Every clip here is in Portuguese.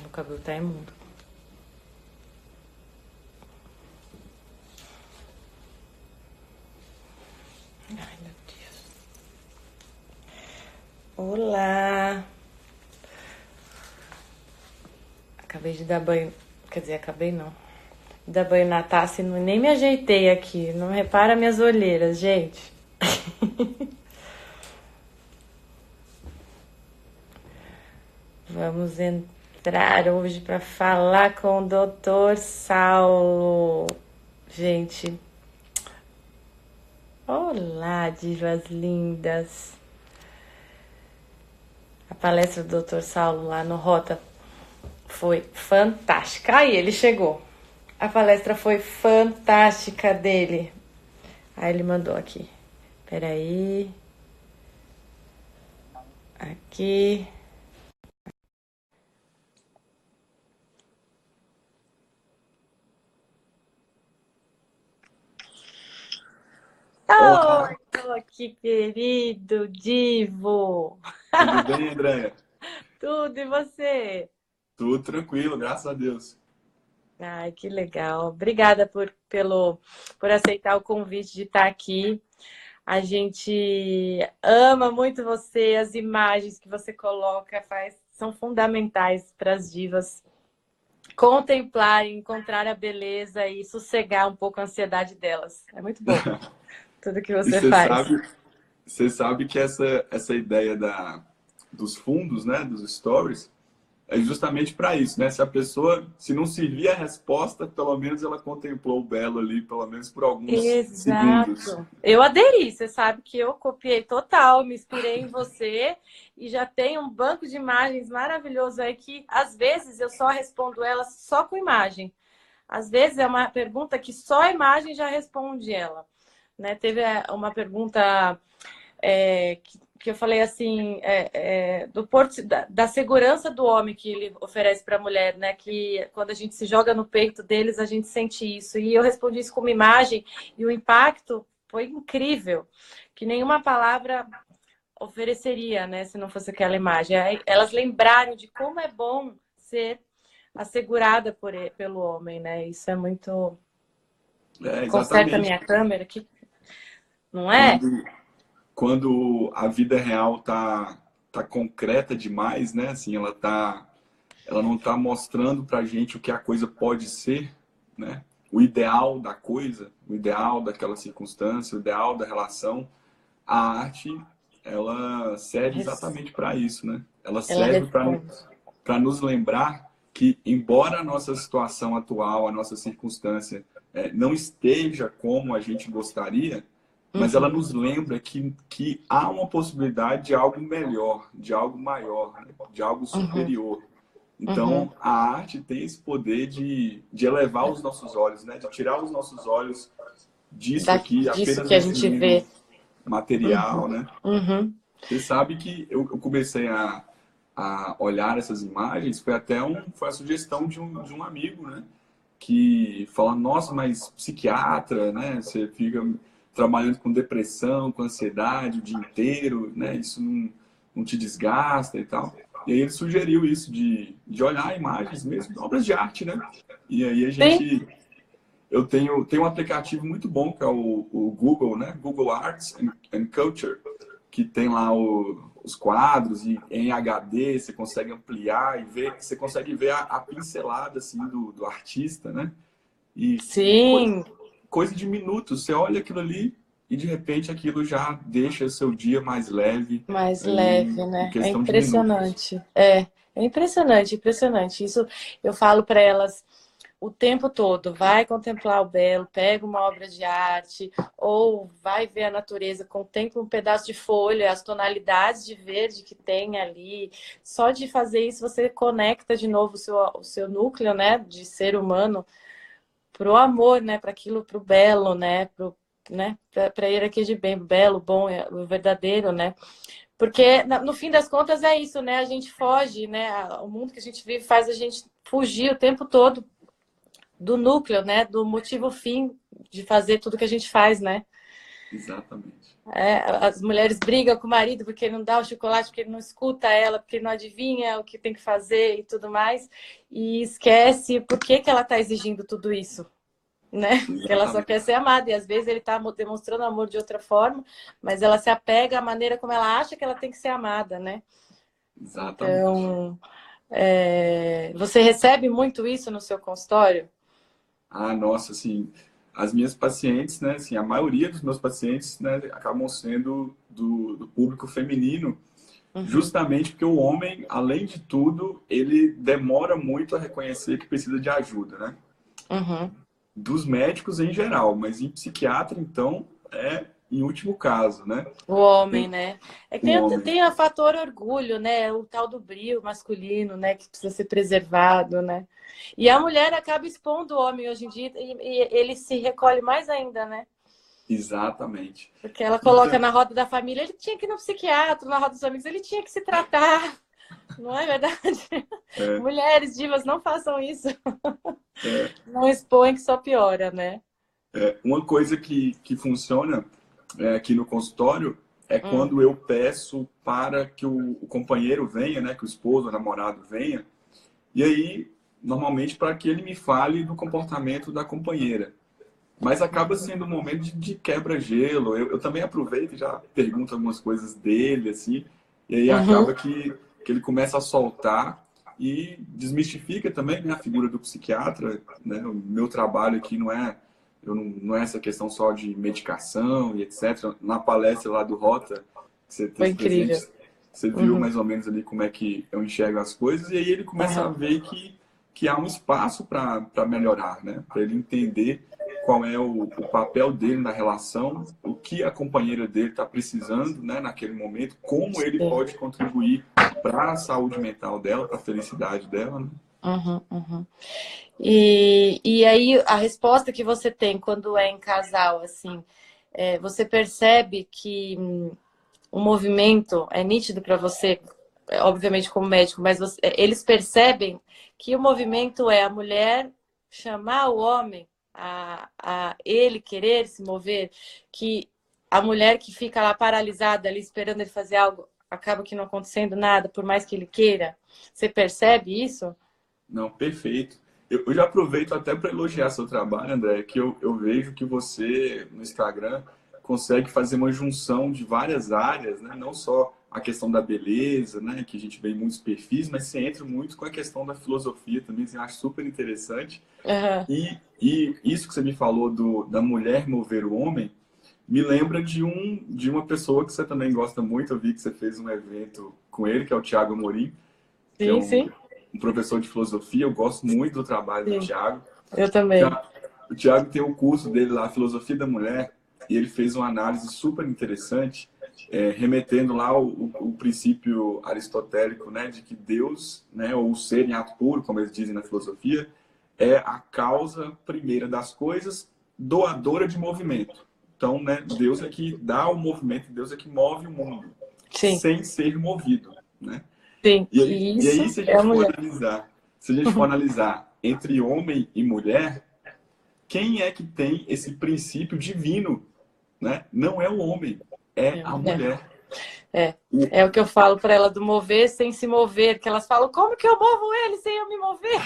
Meu cabelo tá imundo. Ai, meu Deus. Olá. Acabei de dar banho. Quer dizer, acabei não. De dar banho na taça e nem me ajeitei aqui. Não repara minhas olheiras, gente. Vamos entrar hoje para falar com o Dr. Saulo. Gente. Olá, divas lindas. A palestra do Dr. Saulo lá no Rota foi fantástica. Aí ele chegou. A palestra foi fantástica dele. Aí ele mandou aqui. Peraí. Aqui. Olá, Oh, que querido Divo! tudo bem, Andréia? Tudo, e você? Tudo tranquilo, graças a Deus. Ai, que legal. Obrigada por aceitar o convite de estar aqui. A gente ama muito você, as imagens que você coloca são fundamentais para as divas contemplar, encontrar a beleza e sossegar um pouco a ansiedade delas. É muito bom tudo que E você faz. você sabe que essa ideia dos fundos, né, dos stories, é justamente para isso, né? Se a pessoa, se não servir a resposta, pelo menos ela contemplou o belo ali, pelo menos por alguns segundos. Exato. Eu aderi, você sabe que eu copiei total, me inspirei em você e já tenho um banco de imagens maravilhoso aí que às vezes eu só respondo elas só com imagem. Às vezes é uma pergunta que só a imagem já responde ela. Né? Teve uma pergunta que eu falei assim, da segurança do homem que ele oferece para a mulher, né? Que quando a gente se joga no peito deles, a gente sente isso. E eu respondi isso com uma imagem e o impacto foi incrível, que nenhuma palavra ofereceria, né? Se não fosse aquela imagem. Aí, elas lembraram de como é bom ser assegurada pelo homem, né? Isso é muito... É, Conserta a exatamente. minha câmera aqui, não é? Quando, quando a vida real tá concreta demais, né? Assim, ela não está mostrando para a gente o que a coisa pode ser, né? O ideal da coisa, o ideal daquela circunstância, o ideal da relação. A arte, ela serve exatamente para isso, né? Ela Ela serve responde. para nos lembrar que, embora a nossa situação atual, a nossa circunstância, não esteja como a gente gostaria, mas ela Uhum, nos lembra que há uma possibilidade de algo melhor, de algo maior, né? De algo uhum, superior. uhum. Então, a arte tem esse poder de elevar os nossos olhos, né? De tirar os nossos olhos disso aqui, Disso apenas que a desse gente mundo vê. Uhum, material, né? uhum. Você sabe que eu comecei a olhar essas imagens, foi a sugestão de um amigo, né? Que fala, nossa, mas psiquiatra, né? Você fica trabalhando com depressão, com ansiedade o dia inteiro, né? Isso não te desgasta e tal. E aí ele sugeriu isso de olhar imagens mesmo, obras de arte, né? E aí Sim. eu tenho um aplicativo muito bom que é o Google, né? Google Arts and Culture, que tem lá os quadros e em HD você consegue ampliar e ver, você consegue ver a pincelada assim do artista, né? E Sim, coisa de minutos, você olha aquilo ali e de repente aquilo já deixa seu dia mais leve mais ali leve, em né? É questão de minutos. impressionante. É impressionante, impressionante. Isso eu falo para elas o tempo todo. Vai contemplar o belo, pega uma obra de arte, ou vai ver a natureza, contempla um pedaço de folha, as tonalidades de verde que tem ali. Só de fazer isso, você conecta de novo o seu núcleo, né, de ser humano pro amor, né, para aquilo, pro belo, né, para hierarquia de bem, belo, bom, o verdadeiro, né? Porque no fim das contas é isso, né? A gente foge, né? O mundo que a gente vive faz a gente fugir o tempo todo do núcleo, né? Do motivo fim de fazer tudo que a gente faz, né? Exatamente. As mulheres brigam com o marido porque não dá o chocolate, porque ele não escuta ela, porque não adivinha o que tem que fazer e tudo mais. E esquece por que que ela está exigindo tudo isso, né? Que ela só quer Exatamente. ser amada. E às vezes ele está demonstrando amor de outra forma, mas ela se apega à maneira como ela acha que ela tem que ser amada, né? Exatamente. Então, você recebe muito isso no seu consultório? Ah, nossa, assim, as minhas pacientes, né, assim, a maioria dos meus pacientes, né, acabam sendo do público feminino, Uhum, justamente porque o homem, além de tudo, ele demora muito a reconhecer que precisa de ajuda, né? uhum. Dos médicos em geral, mas em psiquiatra, então, é em último caso, né? O homem, Tem né? É que o homem. tem a fator orgulho, né? O tal do brio masculino, né? Que precisa ser preservado, né? E a mulher acaba expondo o homem hoje em dia e ele se recolhe mais ainda, né? Exatamente. Porque ela coloca Então, na roda da família, ele tinha que ir no psiquiatra, na roda dos amigos, ele tinha que se tratar. Não é verdade? é, Mulheres divas, não façam isso. é, Não expõem que só piora, né? uma coisa que funciona aqui no consultório é Hum, quando eu peço para que o companheiro venha, né, que o esposo, o namorado venha, e aí, normalmente, para que ele me fale do comportamento da companheira. Mas acaba sendo um momento de quebra-gelo. Eu também aproveito e já pergunto algumas coisas dele, assim, e aí uhum, acaba que ele começa a soltar e desmistifica também, né, a figura do psiquiatra, né? O meu trabalho aqui não é essa questão só de medicação e etc. Na palestra lá do Rota, que você foi teve incrível. presente, você viu Uhum, mais ou menos ali como é que eu enxergo as coisas, e aí ele começa a uhum. ver que há um espaço para melhorar, né? Para ele entender qual é o papel dele na relação, o que a companheira dele está precisando, né, naquele momento, como ele Sim. pode contribuir para a saúde mental dela, para a felicidade dela, né? Uhum, uhum. E aí a resposta que você tem quando é em casal, assim, você percebe que o movimento é nítido para você, obviamente como médico, mas eles percebem que o movimento é a mulher chamar o homem a ele querer se mover, que a mulher que fica lá paralisada ali esperando ele fazer algo, acaba que não acontecendo nada, por mais que ele queira. Você percebe isso? Não, perfeito. Eu já aproveito até para elogiar seu trabalho, André, que eu vejo que você, no Instagram, consegue fazer uma junção de várias áreas, né? Não só a questão da beleza, né? Que a gente vê em muitos perfis, mas você entra muito com a questão da filosofia também, assim, eu acho super interessante. Uhum. E isso que você me falou da mulher mover o homem, me lembra de uma pessoa que você também gosta muito. Eu vi que você fez um evento com ele, que é o Thiago Amorim, que é Sim, sim, um professor de filosofia. Eu gosto muito do trabalho do sim. Thiago. Eu também. O Thiago tem o curso dele lá, Filosofia da Mulher, e ele fez uma análise super interessante, remetendo lá o princípio aristotélico, né, de que Deus, né, ou o ser em ato puro, como eles dizem na filosofia, é a causa primeira das coisas, doadora de movimento. Então, né, Deus é que dá o movimento, Deus é que move o mundo, Sim, sem ser movido, né? sim. E E aí, isso se a é a gente for mulher. analisar, se a gente for analisar entre homem e mulher, quem é que tem esse princípio divino, né? Não é o homem, é É a a mulher. mulher. É. O- É o que eu falo para ela do mover sem se mover, que elas falam, como que eu movo ele sem eu me mover?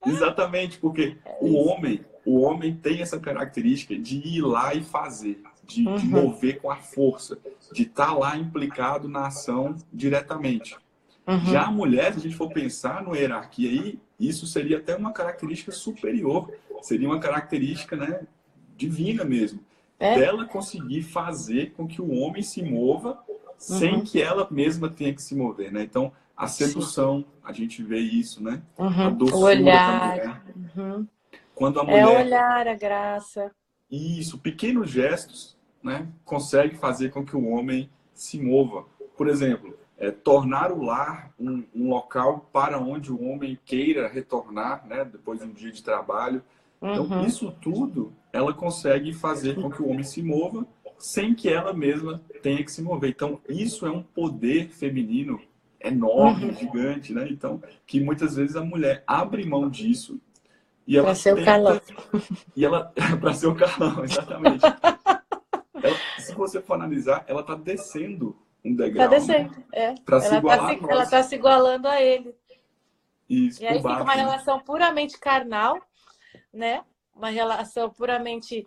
Exatamente, porque É isso. o homem tem essa característica de ir lá e fazer, de Uhum, mover com a força, de estar lá implicado na ação diretamente. Já uhum. a mulher, se a gente for pensar no hierarquia aí, isso seria até uma característica superior, seria uma característica, né, divina mesmo, É? dela conseguir fazer com que o homem se mova sem Uhum. que ela mesma tenha que se mover, né? Então, a Sim. sedução, a gente vê isso, né? A Uhum. O doçura da olhar. mulher. Uhum. Quando a É o mulher, olhar, a graça. isso, pequenos gestos, né, consegue fazer com que o homem se mova. Por exemplo, tornar o lar um local para onde o homem queira retornar, né, depois de um dia de trabalho. Então, Uhum. isso tudo ela consegue fazer com que o homem se mova sem que ela mesma tenha que se mover. Então, isso é um poder feminino enorme, Uhum. gigante, né? Então, que muitas vezes a mulher abre mão disso e Para ela ser o Carlão. tenta, e ela, para ser o Carlão, exatamente. se você for analisar, ela está descendo um Tá degrau, né? descendo, é. Para se igualar a Ela nós. tá se igualando a ele. Isso, E por aí fica uma baixo, né? relação puramente carnal, né? Uma relação puramente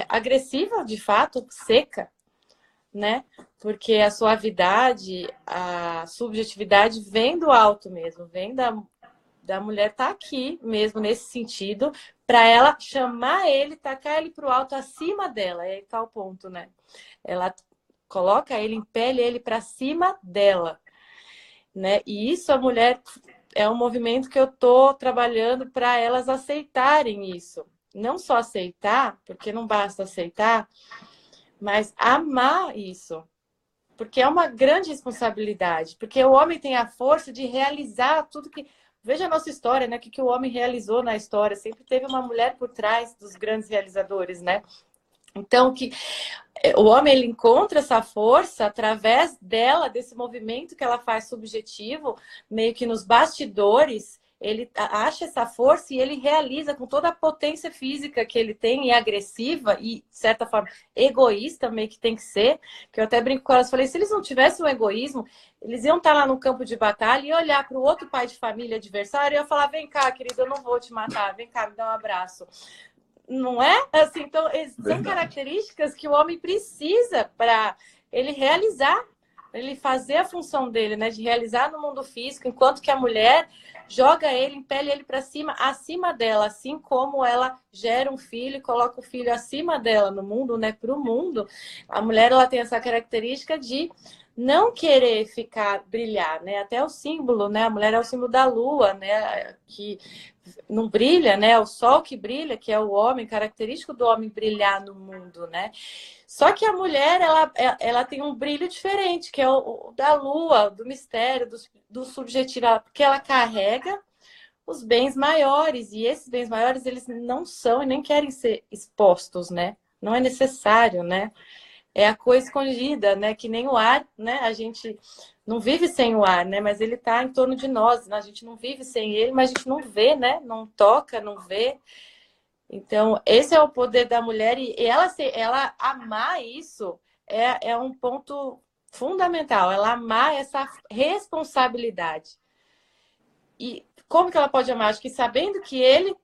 agressiva, de fato, seca, né? Porque a suavidade, a subjetividade vem do alto mesmo, vem da mulher estar aqui mesmo nesse sentido, para ela chamar ele, tacar ele para o alto acima dela. É aí tá o ponto, né? Ela coloca ele, impele ele para cima dela, né? E isso a mulher é um movimento que eu tô trabalhando para elas aceitarem isso. Não só aceitar, porque não basta aceitar, mas amar isso. Porque é uma grande responsabilidade. Porque o homem tem a força de realizar tudo que. Veja a nossa história, né? O que o homem realizou na história. Sempre teve uma mulher por trás dos grandes realizadores, né? Então, que o homem ele encontra essa força através dela, desse movimento que ela faz subjetivo, meio que nos bastidores, ele acha essa força e ele realiza com toda a potência física que ele tem, e agressiva e, de certa forma, egoísta, meio que tem que ser, que eu até brinco com elas, falei, se eles não tivessem o egoísmo, eles iam estar lá no campo de batalha e olhar para o outro pai de família adversário e eu falar, vem cá, querido, eu não vou te matar, vem cá, me dá um abraço. Não é? Assim, então, são características que o homem precisa para ele realizar, ele fazer a função dele, né? De realizar no mundo físico, enquanto que a mulher joga ele, impele ele para cima, acima dela, assim como ela gera um filho e coloca o filho acima dela no mundo, né? Para o mundo, a mulher ela tem essa característica de não querer ficar brilhar, né? Até o símbolo, né? A mulher é o símbolo da lua, né? Que não brilha, né? O sol que brilha, que é o homem, característico do homem brilhar no mundo, né? Só que a mulher, ela tem um brilho diferente, que é o da lua, do mistério, do subjetivo, porque ela carrega os bens maiores, e esses bens maiores, eles não são e nem querem ser expostos, né? Não é necessário, né? É a coisa escondida, né? Que nem o ar, né? A gente não vive sem o ar, né? Mas ele está em torno de nós, né? A gente não vive sem ele, mas a gente não vê, né? Não toca, não vê. Então, esse é o poder da mulher e ela amar isso é um ponto fundamental. Ela amar essa responsabilidade. E como que ela pode amar? Acho que sabendo que ele,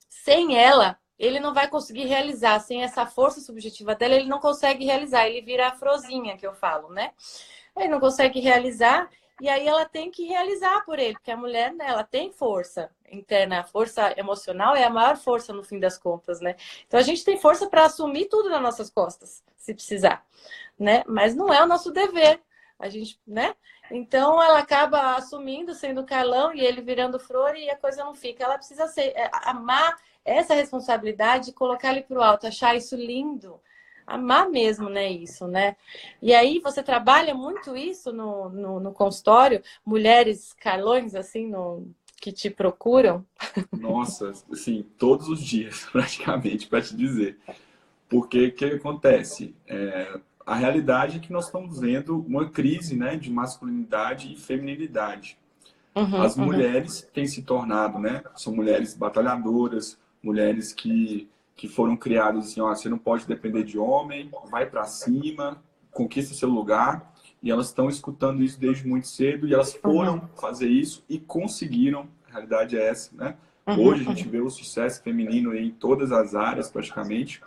sem ela, ele não vai conseguir realizar. Sem essa força subjetiva dela, ele não consegue realizar. Ele vira a Frozinha, que eu falo, né? Ele não consegue realizar, e aí ela tem que realizar por ele, porque a mulher, né, ela tem força interna, a força emocional é a maior força no fim das contas, né? Então a gente tem força para assumir tudo nas nossas costas, se precisar, né? Mas não é o nosso dever, a gente, né? Então ela acaba assumindo, sendo Carlão e ele virando flor e a coisa não fica. Ela precisa amar essa responsabilidade, colocar ele para o alto, achar isso lindo. Amar mesmo, né, isso, né? E aí você trabalha muito isso no consultório? Mulheres Carlões, assim, que te procuram? Nossa, assim, todos os dias, praticamente, para te dizer. Porque o que acontece? A realidade é que nós estamos vendo uma crise, né, de masculinidade e feminilidade. As mulheres têm se tornado, né, são mulheres batalhadoras, mulheres que foram criadas assim, ó, você não pode depender de homem, vai para cima, conquista seu lugar, e elas estão escutando isso desde muito cedo, e elas foram fazer isso e conseguiram, a realidade é essa, né? Hoje a gente vê o sucesso feminino em todas as áreas, praticamente,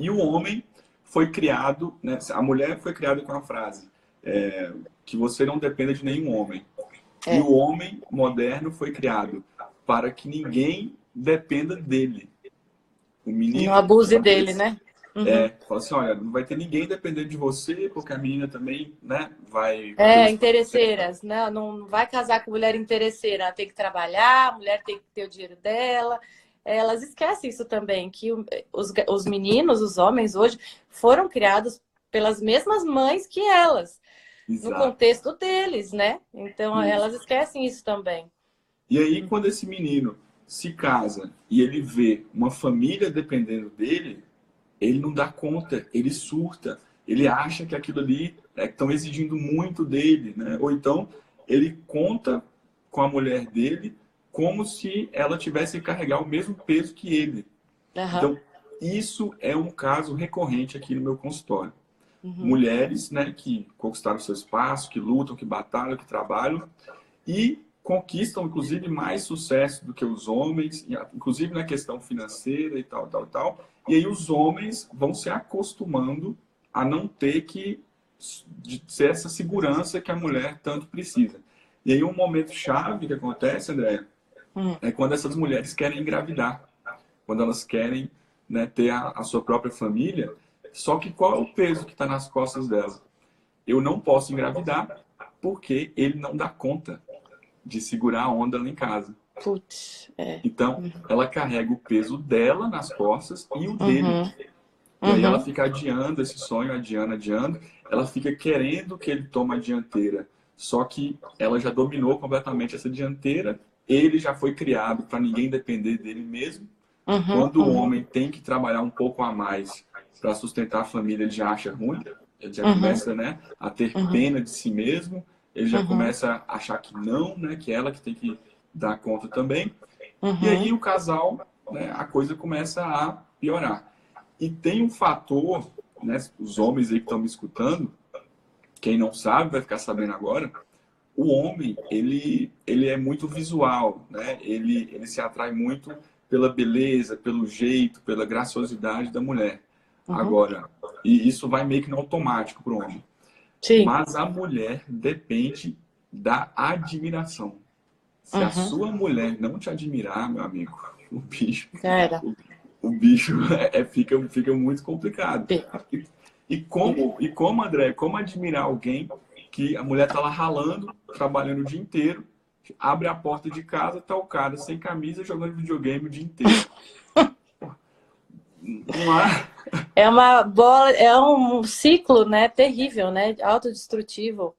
e o homem foi criado, né, a mulher foi criada com a frase, que você não dependa de nenhum homem. E o homem moderno foi criado para que ninguém dependa dele. O menino não abuse dele, né? fala assim, olha, não vai ter ninguém dependendo de você, porque a menina também, né, vai... Interesseiras, né? Não vai casar com mulher interesseira, ela tem que trabalhar, a mulher tem que ter o dinheiro dela. Elas esquecem isso também, que os meninos, os homens hoje, foram criados pelas mesmas mães que elas, no Exato. contexto deles, né? Então, elas esquecem isso também. E aí, quando esse menino se casa e ele vê uma família dependendo dele, ele não dá conta, ele surta, ele acha que aquilo ali estão exigindo muito dele, né? Ou então ele conta com a mulher dele como se ela tivesse que carregar o mesmo peso que ele. Então, isso é um caso recorrente aqui no meu consultório. Mulheres, né, que conquistaram seu espaço, que lutam, que batalham, que trabalham e conquistam, inclusive, mais sucesso do que os homens, inclusive na questão financeira e tal, tal, tal. E aí os homens vão se acostumando a não ter que ser essa segurança que a mulher tanto precisa. E aí um momento chave que acontece, André, é quando essas mulheres querem engravidar, quando elas querem, né, ter a sua própria família. Só que qual é o peso que está nas costas dela? Eu não posso engravidar porque ele não dá conta de segurar a onda lá em casa. Putz, Então, ela carrega o peso dela nas costas e o dele. E aí ela fica adiando esse sonho, adiando, adiando. Ela fica querendo que ele tome a dianteira. Só que ela já dominou completamente essa dianteira. Ele já foi criado para ninguém depender dele mesmo. Quando o homem tem que trabalhar um pouco a mais para sustentar a família, ele já acha ruim. Ele já começa, né, a ter pena de si mesmo. Ele já começa a achar que não, né, que ela que tem que dar conta também. E aí o casal, né, a coisa começa a piorar. E tem um fator, né, os homens aí que estão me escutando, quem não sabe vai ficar sabendo agora, o homem, ele é muito visual, né? Ele se atrai muito pela beleza, pelo jeito, pela graciosidade da mulher. Agora, e isso vai meio que no automático para o homem. Sim. Mas a mulher depende da admiração. Se a sua mulher não te admirar, meu amigo, o bicho, o bicho fica muito complicado. E como, André, como admirar alguém que a mulher tá lá ralando, trabalhando o dia inteiro, abre a porta de casa, tá o cara sem camisa jogando videogame o dia inteiro. Não há... É uma bola, é um ciclo, né, terrível, né, autodestrutivo.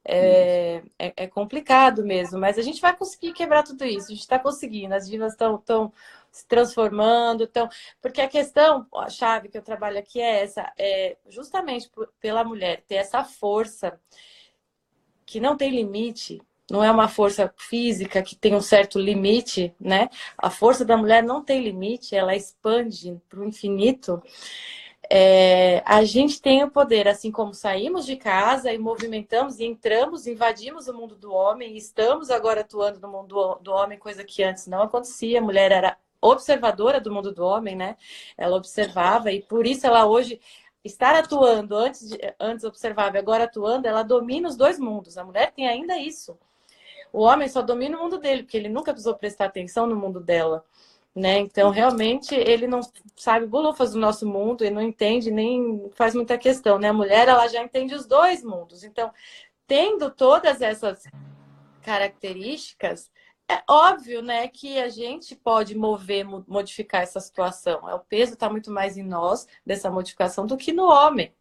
É complicado mesmo, mas a gente vai conseguir quebrar tudo isso. A gente está conseguindo. As divas estão se transformando, porque a questão, a chave que eu trabalho aqui é essa, justamente pela mulher ter essa força que não tem limite. Não é uma força física que tem um certo limite, né? A força da mulher não tem limite, ela expande para o infinito. A gente tem o poder, assim como saímos de casa e movimentamos e entramos, invadimos o mundo do homem, e estamos agora atuando no mundo do homem, coisa que antes não acontecia. A mulher era observadora do mundo do homem, né? Ela observava e por isso ela hoje estar atuando, antes observava e agora atuando, ela domina os dois mundos. A mulher tem ainda isso. O homem só domina o mundo dele, porque ele nunca precisou prestar atenção no mundo dela. Né? Então, realmente, ele não sabe bolufas do nosso mundo e não entende, nem faz muita questão. Né? A mulher, ela já entende os dois mundos. Então, tendo todas essas características, é óbvio, né, que a gente pode modificar essa situação. O peso está muito mais em nós, dessa modificação, do que no homem.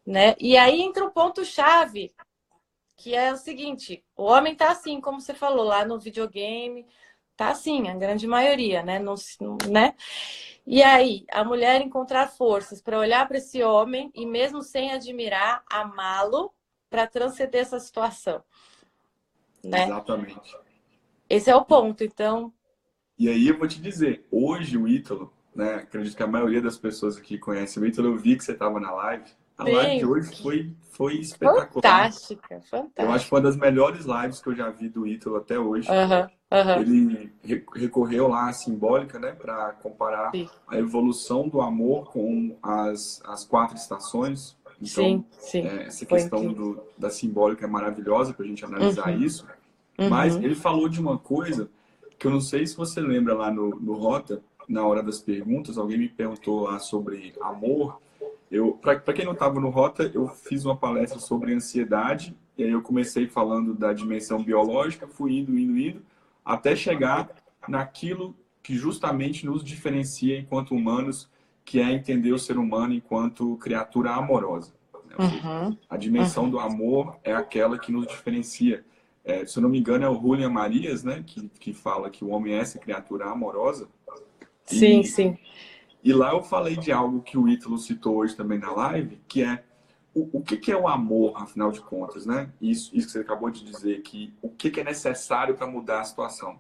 Né? E aí entra o ponto-chave, que é o seguinte, o homem está assim, como você falou, lá no videogame... Tá assim, a grande maioria, né? Né? E aí, a mulher encontrar forças para olhar para esse homem e mesmo sem admirar, amá-lo para transcender essa situação. Né? Exatamente. Esse é o ponto, então... E aí eu vou te dizer, hoje o Ítalo, né? Acredito que a maioria das pessoas aqui conhece o Ítalo, eu vi que você estava na live. A live de hoje foi espetacular. Fantástica, fantástica. Eu acho que foi uma das melhores lives que eu já vi do Ítalo até hoje. Ele recorreu lá à simbólica, né, para comparar a evolução do amor com as 4 estações. Então, essa questão da simbólica é maravilhosa para a gente analisar isso. Mas ele falou de uma coisa que eu não sei se você lembra lá no Rota, na hora das perguntas, alguém me perguntou lá sobre amor. Para quem não estava no Rota, eu fiz uma palestra sobre ansiedade, e aí eu comecei falando da dimensão biológica, fui indo, até chegar naquilo que justamente nos diferencia enquanto humanos, que é entender o ser humano enquanto criatura amorosa. Ou seja, a dimensão do amor é aquela que nos diferencia. Se eu não me engano, é o Julian Marias, né, que fala que o homem é essa criatura amorosa. Sim. E lá eu falei de algo que o Ítalo citou hoje também na live, que é o que é o amor, afinal de contas, né? Isso que você acabou de dizer, que o que é necessário para mudar a situação.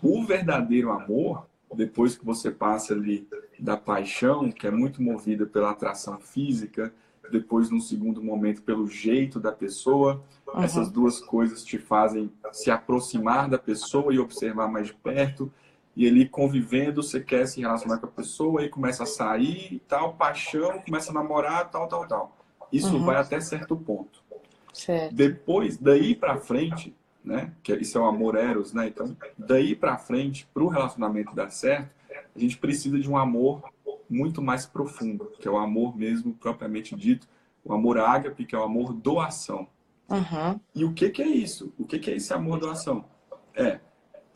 O verdadeiro amor depois que você passa ali da paixão, que é muito movida pela atração física, depois, num segundo momento, pelo jeito da pessoa. Essas duas coisas te fazem se aproximar da pessoa e observar mais de perto. E ali, convivendo, você quer se relacionar com a pessoa, aí começa a sair e tal, paixão, começa a namorar, tal. Isso vai até certo ponto. Certo. Depois, daí pra frente, né? Isso é o amor eros, né? Então, daí pra frente, pro relacionamento dar certo, a gente precisa de um amor muito mais profundo, que é o amor mesmo propriamente dito, o amor ágape, que é o amor doação. E o que é isso? O que é esse amor doação?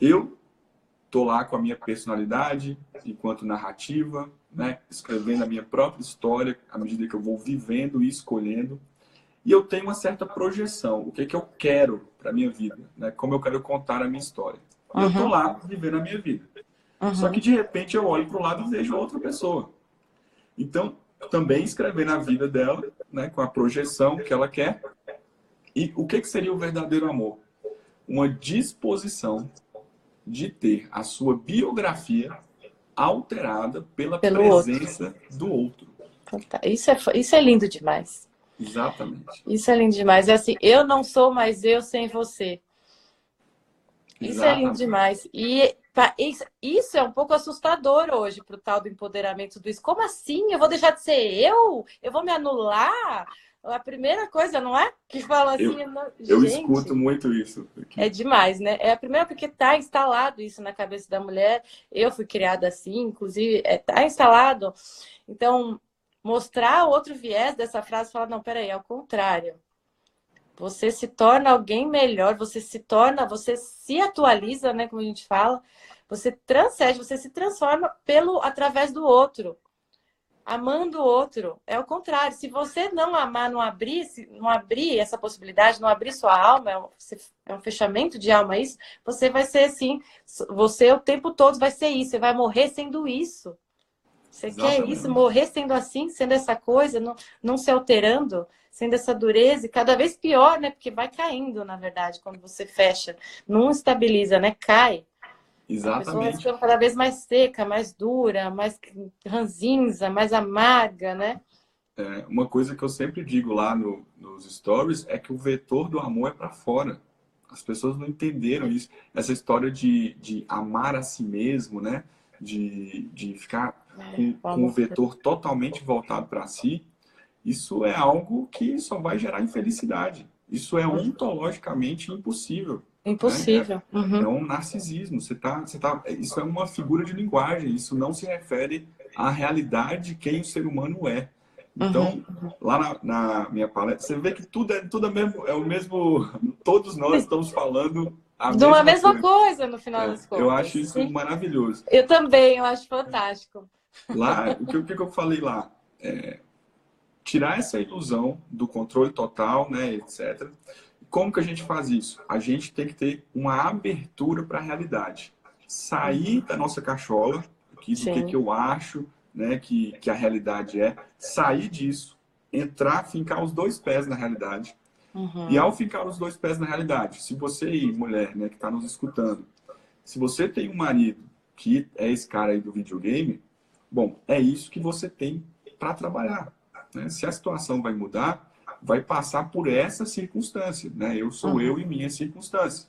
Eu tô lá com a minha personalidade enquanto narrativa, né? Escrevendo a minha própria história à medida que eu vou vivendo e escolhendo. E eu tenho uma certa projeção. O que eu quero para a minha vida, né? Como eu quero contar a minha história. E eu tô lá vivendo a minha vida. Só que de repente eu olho para o lado e vejo outra pessoa. Então, também escrever na vida dela, né? Com a projeção que ela quer. E o que seria o verdadeiro amor? Uma disposição de ter a sua biografia alterada pela presença do outro. Isso é lindo demais. Exatamente. Isso é lindo demais. É assim, eu não sou mais eu sem você. Isso é lindo demais. E isso é um pouco assustador hoje para o tal do empoderamento do isso. Como assim? Eu vou deixar de ser eu? Eu vou me anular? A primeira coisa, não é? Que fala assim... Eu escuto muito isso. É demais, né? É a primeira porque está instalado isso na cabeça da mulher. Eu fui criada assim, inclusive, está instalado. Então, mostrar outro viés dessa frase, falar, não, peraí, é o contrário. Você se torna alguém melhor, você se atualiza, né? Como a gente fala, você transcende, você se transforma através do outro. Amando o outro. É o contrário. Se você não amar, não abrir essa possibilidade, não abrir sua alma, é um fechamento de alma isso, você vai ser assim, você o tempo todo vai ser isso, você vai morrer sendo isso. Você Exatamente. Quer isso, morrer sendo assim, sendo essa coisa, não se alterando, sendo essa dureza, e cada vez pior, né? Porque vai caindo, na verdade, quando você fecha. Não estabiliza, né? Cai. Exatamente. A pessoa vai ficando cada vez mais seca, mais dura, mais ranzinza, mais amarga, né? Uma coisa que eu sempre digo lá nos stories é que o vetor do amor é para fora. As pessoas não entenderam isso. Essa história de amar a si mesmo, né? De ficar com o vetor totalmente voltado para si, isso é algo que só vai gerar infelicidade. Isso é ontologicamente impossível. Impossível. Né? É um narcisismo. Isso é uma figura de linguagem. Isso não se refere à realidade de quem o ser humano é. Então, lá na minha palestra, você vê que tudo é o mesmo. Todos nós estamos falando de uma mesma coisa no final das contas. Eu acho isso maravilhoso. Eu também, eu acho fantástico. Lá, o que eu falei lá? Tirar essa ilusão do controle total, né, etc. Como que a gente faz isso? A gente tem que ter uma abertura para a realidade. Sair da nossa cachola, do que eu acho, né, que a realidade é. Sair disso, entrar, fincar os dois pés na realidade. E ao fincar os dois pés na realidade, se você, mulher, né, que está nos escutando, se você tem um marido que é esse cara aí do videogame, bom, é isso que você tem para trabalhar. Né? Se a situação vai mudar, vai passar por essa circunstância, né? Eu sou eu e minha circunstância.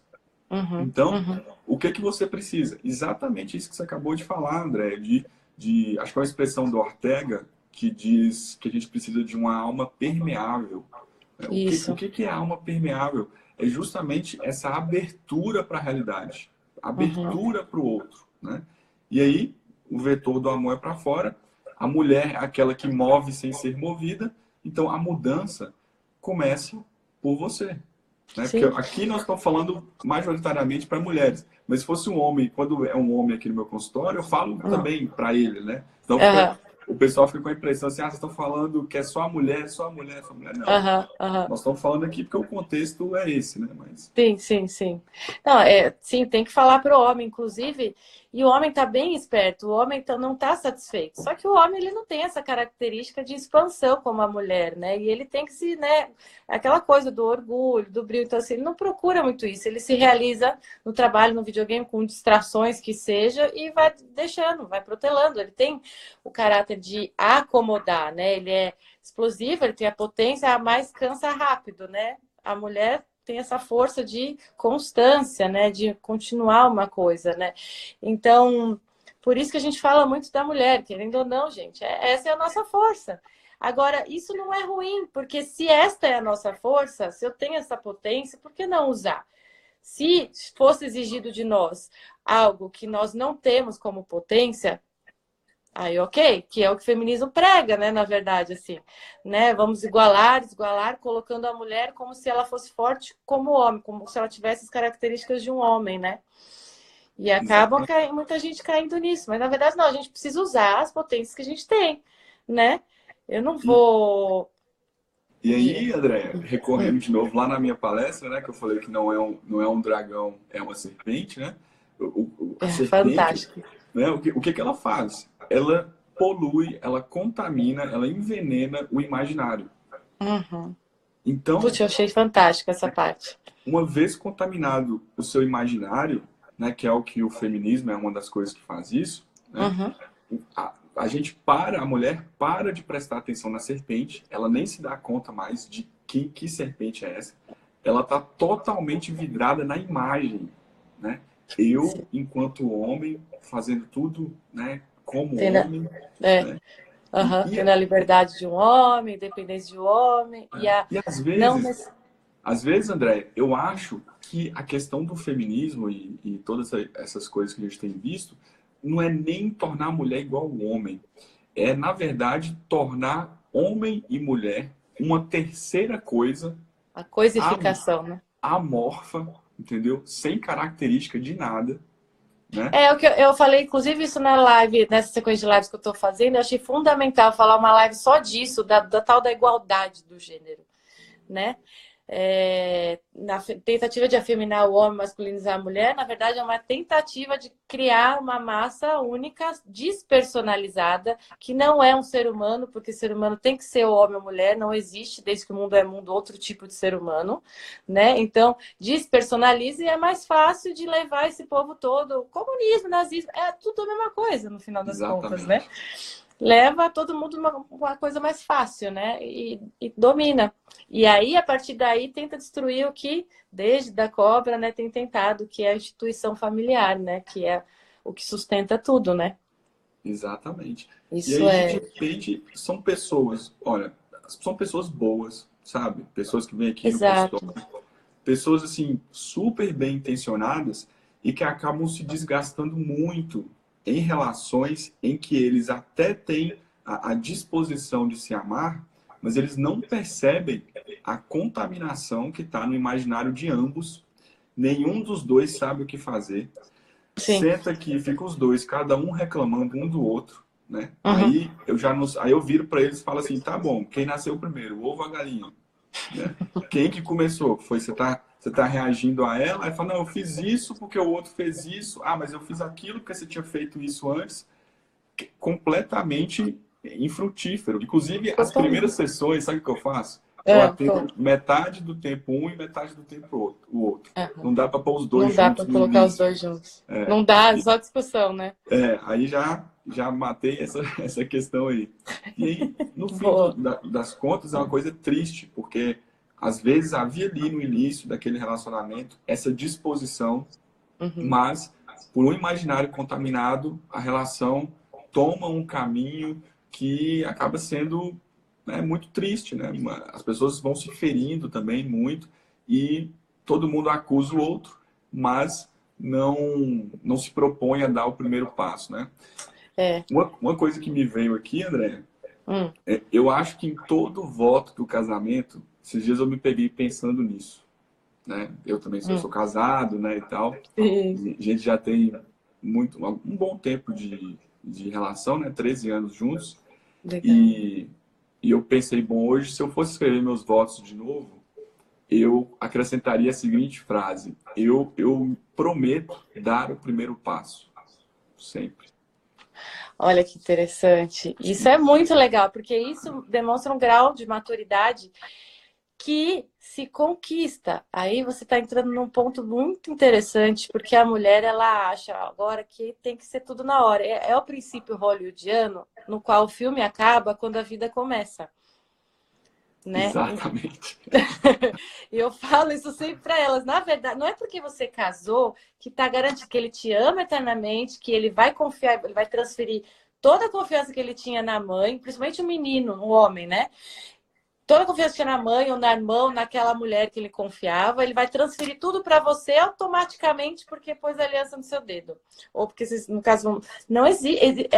Então, o que você precisa? Exatamente isso que você acabou de falar, André, acho que é uma expressão do Ortega que diz que a gente precisa de uma alma permeável. O que é alma permeável? É justamente essa abertura para a realidade, abertura para o outro, né? E aí, o vetor do amor é para fora, a mulher é aquela que move sem ser movida, então a mudança começa por você. Né? Porque aqui nós estamos falando majoritariamente para mulheres. Mas se fosse um homem, quando é um homem aqui no meu consultório, eu falo também para ele, né? Então o pessoal fica com a impressão assim, vocês estão falando que é só a mulher, só a mulher, só a mulher. Não. Aham, aham. Nós estamos falando aqui porque o contexto é esse, né? Mas... Sim, sim, sim. Não, sim, tem que falar para o homem, inclusive, e o homem está bem esperto, o homem não está satisfeito. Só que o homem ele não tem essa característica de expansão como a mulher, né? E ele tem que se, né? Aquela coisa do orgulho, do brilho, então assim, ele não procura muito isso. Ele se realiza no trabalho, no videogame, com distrações que seja, e vai deixando, vai protelando. Ele tem o caráter de acomodar, né? Ele é explosivo, ele tem a potência, mas cansa rápido, né? A mulher tem essa força de constância, né? De continuar uma coisa, né? Então, por isso que a gente fala muito da mulher, querendo ou não, gente, essa é a nossa força. Agora, isso não é ruim, porque se esta é a nossa força, se eu tenho essa potência, por que não usar? Se fosse exigido de nós algo que nós não temos como potência, aí, ok, que é o que o feminismo prega, né? Na verdade, assim, né? Vamos igualar, colocando a mulher como se ela fosse forte como homem, como se ela tivesse as características de um homem, né? E acaba muita gente caindo nisso. Mas, na verdade, não, a gente precisa usar as potências que a gente tem, né? Eu não vou... E aí, André, recorrendo de novo lá na minha palestra, né? Que eu falei que não é um dragão, é uma serpente, né? A serpente, fantástico. né? O que ela faz? Ela polui, ela contamina, ela envenena o imaginário. Uhum. Então, Putz, eu achei fantástica essa parte. uma vez contaminado o seu imaginário, né, que é o que o feminismo é uma das coisas que faz isso, né, a mulher para de prestar atenção na serpente, ela nem se dá conta mais de que serpente é essa, ela está totalmente vidrada na imagem, né? Eu, enquanto homem, fazendo tudo, né, como homem. Né? Tendo a liberdade de um homem, independência de um homem. E às vezes, André, eu acho que a questão do feminismo e todas essas coisas que a gente tem visto não é nem tornar a mulher igual ao homem. É, na verdade, tornar homem e mulher uma terceira coisa. A coisificação, né? Amorfa, entendeu? Sem característica de nada. Né? É o que eu falei, inclusive, isso na live, nessa sequência de lives que eu estou fazendo, eu achei fundamental falar uma live só disso, da tal da igualdade do gênero, né? Na tentativa de afeminar o homem, masculinizar a mulher, na verdade é uma tentativa de criar uma massa única, despersonalizada, que não é um ser humano, porque ser humano tem que ser o homem ou mulher, não existe, desde que o mundo é mundo, outro tipo de ser humano, né? Então, despersonaliza e é mais fácil de levar esse povo todo, comunismo, nazismo, é tudo a mesma coisa, no final das contas, né? Leva todo mundo uma coisa mais fácil, né? E domina. E aí, a partir daí, tenta destruir o que, desde a cobra, né, tem tentado, que é a instituição familiar, né? Que é o que sustenta tudo, né? Exatamente. Isso e aí, de repente, são pessoas, olha, são pessoas boas, sabe? Pessoas que vêm aqui Exato. no consultório. Pessoas, assim, super bem intencionadas e que acabam se desgastando muito em relações em que eles até têm a disposição de se amar, mas eles não percebem a contaminação que está no imaginário de ambos. Nenhum dos dois sabe o que fazer. Sim. Senta aqui, fica os dois, cada um reclamando um do outro, né? Aí eu viro para eles e falo assim, tá bom, quem nasceu primeiro, o ovo ou a galinha? Né? Quem que começou? Você tá reagindo a ela? Aí fala, não, eu fiz isso porque o outro fez isso. Ah, mas eu fiz aquilo porque você tinha feito isso antes. Completamente infrutífero. Inclusive, as primeiras sessões, sabe o que eu faço? Eu atendo metade do tempo um e metade do tempo o outro. Não dá para pôr os dois juntos. Não dá para colocar os dois juntos. Não dá, só discussão, né? Aí já matei essa questão aí. E aí, no fim das contas, é uma coisa triste, porque às vezes havia ali no início daquele relacionamento essa disposição, mas por um imaginário contaminado, a relação toma um caminho que acaba sendo muito triste, né? As pessoas vão se ferindo também muito e todo mundo acusa o outro, mas não se propõe a dar o primeiro passo, né? Uma coisa que me veio aqui, André, eu acho que em todo voto do casamento, esses dias eu me peguei pensando nisso, né? Eu também sou casado, né, e tal. E a gente já tem um bom tempo de relação, né? 13 anos juntos. Legal. E eu pensei, bom, hoje se eu fosse escrever meus votos de novo, eu acrescentaria a seguinte frase: eu prometo dar o primeiro passo, sempre. Olha que interessante. Isso é muito legal, porque isso demonstra um grau de maturidade que se conquista. Aí você está entrando num ponto muito interessante, porque a mulher ela acha agora que tem que ser tudo na hora. É o princípio hollywoodiano, no qual o filme acaba quando a vida começa, né? Exatamente. E eu falo isso sempre para elas. Na verdade, não é porque você casou que está garantido que ele te ama eternamente, que ele vai confiar, ele vai transferir toda a confiança que ele tinha na mãe, principalmente o menino, o homem, né? Toda a confiança que tinha na mãe ou na irmã, ou naquela mulher que ele confiava, ele vai transferir tudo para você automaticamente porque pôs a aliança no seu dedo. Ou porque, no caso, não existe.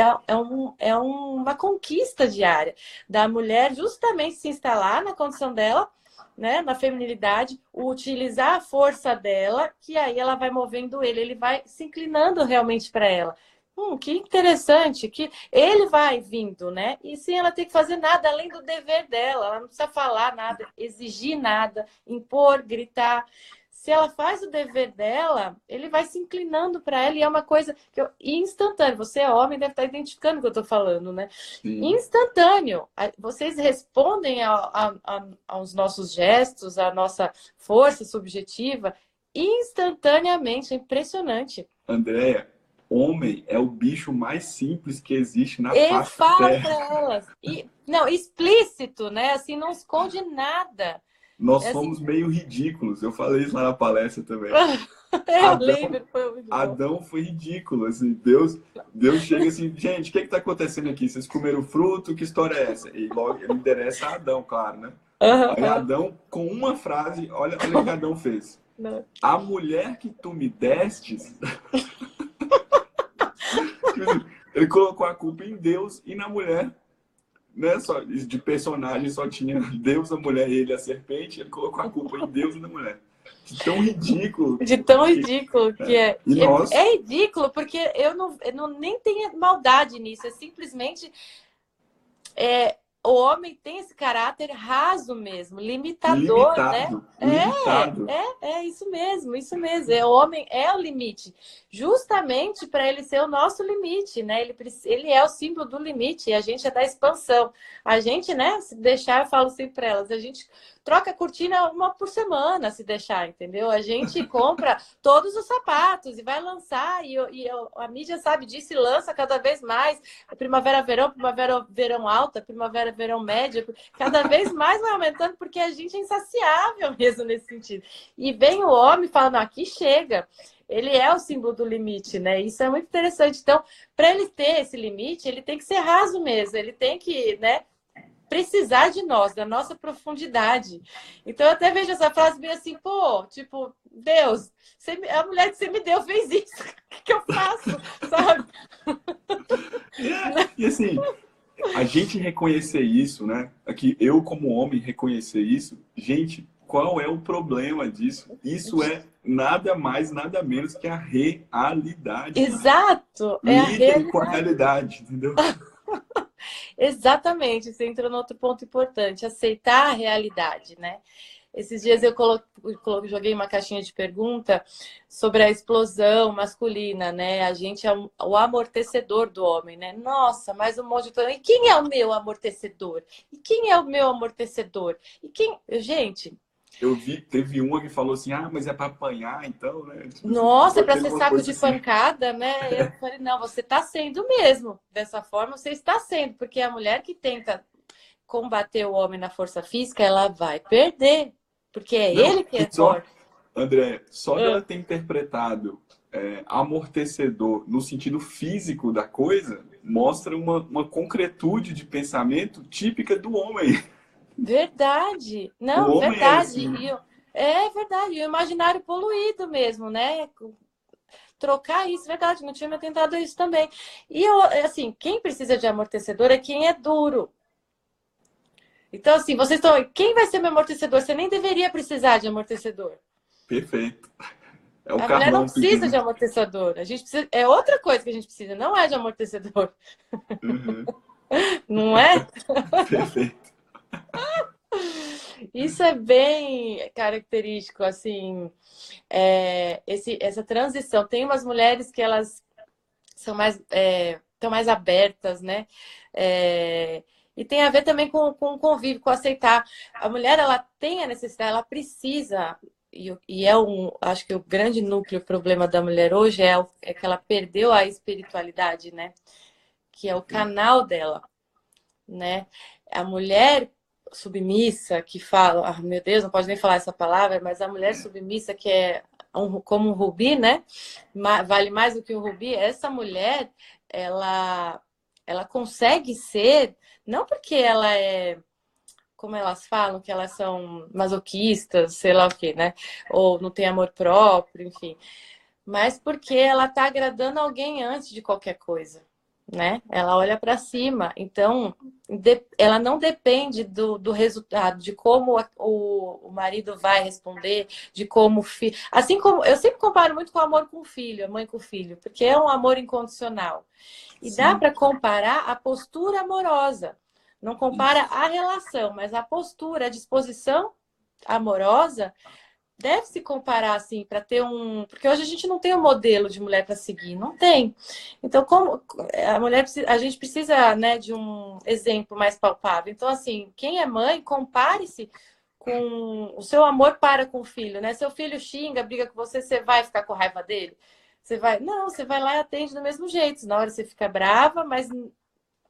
É uma conquista diária da mulher justamente se instalar na condição dela, né, na feminilidade, utilizar a força dela, que aí ela vai movendo ele vai se inclinando realmente para ela. Que interessante, que ele vai vindo, né? E sem ela ter que fazer nada além do dever dela. Ela não precisa falar nada, exigir nada, impor, gritar. Se ela faz o dever dela, ele vai se inclinando para ela e é uma coisa instantânea. Você é homem, deve estar identificando o que eu estou falando, né? Sim. Instantâneo. Vocês respondem aos nossos gestos, à nossa força subjetiva, instantaneamente. É impressionante. Andréia, homem é o bicho mais simples que existe na Eu face da falo Terra. para elas. Não, explícito, né? Assim, não esconde nada. Nós É assim, somos meio ridículos. Eu falei isso lá na palestra também. eu Adão, lembro, foi muito bom. Adão foi ridículo. Assim, Deus chega assim, gente, o que está acontecendo aqui? Vocês comeram fruto? Que história é essa? E logo ele endereça a Adão, claro, né? Aí Adão, com uma frase, olha o que Adão fez. Não. A mulher que tu me destes. Ele colocou a culpa em Deus e na mulher. Né? Só, de personagem só tinha Deus, a mulher, ele, a serpente. Ele colocou a culpa em Deus e na mulher. De tão ridículo. De tão ridículo que é. E nós... É ridículo porque eu não nem tenho maldade nisso. É simplesmente... o homem tem esse caráter raso mesmo, limitador, limitado, né? limitado. É isso mesmo, isso mesmo. O homem é o limite, justamente para ele ser o nosso limite, né? Ele é o símbolo do limite e a gente é da expansão. A gente, né? Se deixar, eu falo sempre para elas, a gente troca a cortina uma por semana, se deixar, entendeu? A gente compra todos os sapatos e vai lançar, e a mídia sabe disso e lança cada vez mais. Primavera-verão, primavera-verão alta, primavera-verão média, cada vez mais vai aumentando, porque a gente é insaciável mesmo nesse sentido. E vem o homem falando, aqui chega. Ele é o símbolo do limite, né? Isso é muito interessante. Então, para ele ter esse limite, ele tem que ser raso mesmo, ele tem que, né, precisar de nós, da nossa profundidade. Então, eu até vejo essa frase bem assim, pô, tipo, Deus, a mulher que você me deu fez isso, o que eu faço, sabe? E assim, a gente reconhecer isso, né? Aqui, eu como homem reconhecer isso, gente, qual é o problema disso? Isso é nada mais, nada menos que a realidade. Exato, é a Lidem com a realidade. realidade, entendeu? Exatamente, você entrou no outro ponto importante, aceitar a realidade, né? Esses dias eu joguei uma caixinha de pergunta sobre a explosão masculina, né? A gente é o amortecedor do homem, né? Nossa, mas um monte de... E quem é o meu amortecedor? E quem é o meu amortecedor? E quem... Gente... Eu vi, teve uma que falou assim, mas é para apanhar, então, né? Tipo, nossa, é para ser saco de assim. pancada, né? Eu falei, não, você está sendo mesmo. Dessa forma, você está sendo, porque a mulher que tenta combater o homem na força física, ela vai perder, porque é ele que é forte. André, só dela ter interpretado amortecedor no sentido físico da coisa, mostra uma concretude de pensamento típica do homem. Verdade. Não, verdade. É, assim. É verdade. E o imaginário poluído mesmo, né? Trocar isso, verdade. Não tinha me atentado a isso também. E assim, quem precisa de amortecedor é quem é duro. Então, assim, vocês estão... Quem vai ser meu amortecedor? Você nem deveria precisar de amortecedor. Perfeito. É o a mulher não precisa pedindo. de amortecedor. A gente precisa... É outra coisa que a gente precisa, não é de amortecedor. Uhum. Não é? Perfeito. Isso é bem característico, assim, essa transição. Tem umas mulheres que elas são mais, estão mais abertas, né? É, e tem a ver também com o convívio, com aceitar. A mulher, ela tem a necessidade, ela precisa, acho que o grande núcleo, o problema da mulher hoje é que ela perdeu a espiritualidade, né? Que é o canal dela, né? A mulher submissa que fala, ah, meu Deus, não pode nem falar essa palavra, mas a mulher submissa que é como um rubi, né? Vale mais do que um rubi. Essa mulher, ela, ela consegue ser, não porque ela é, como elas falam, que elas são masoquistas, sei lá o quê, né? Ou não tem amor próprio, enfim, mas porque ela está agradando alguém antes de qualquer coisa, né? Ela olha para cima, então ela não depende do resultado, de como o marido vai responder, de como o filho. Assim como eu sempre comparo muito com o amor com o filho, a mãe com o filho, porque é um amor incondicional. E dá Sim, para comparar a postura amorosa. Não compara isso. a relação, mas a postura, a disposição amorosa deve se comparar assim para ter um, porque hoje a gente não tem um modelo de mulher para seguir, não tem. Então, como a mulher a gente precisa, né, de um exemplo mais palpável. Então, assim, quem é mãe, compare-se com o seu amor para com o filho, né? Seu filho xinga, briga com você, você vai ficar com raiva dele? Você vai, não, você vai lá e atende do mesmo jeito. Na hora você fica brava, mas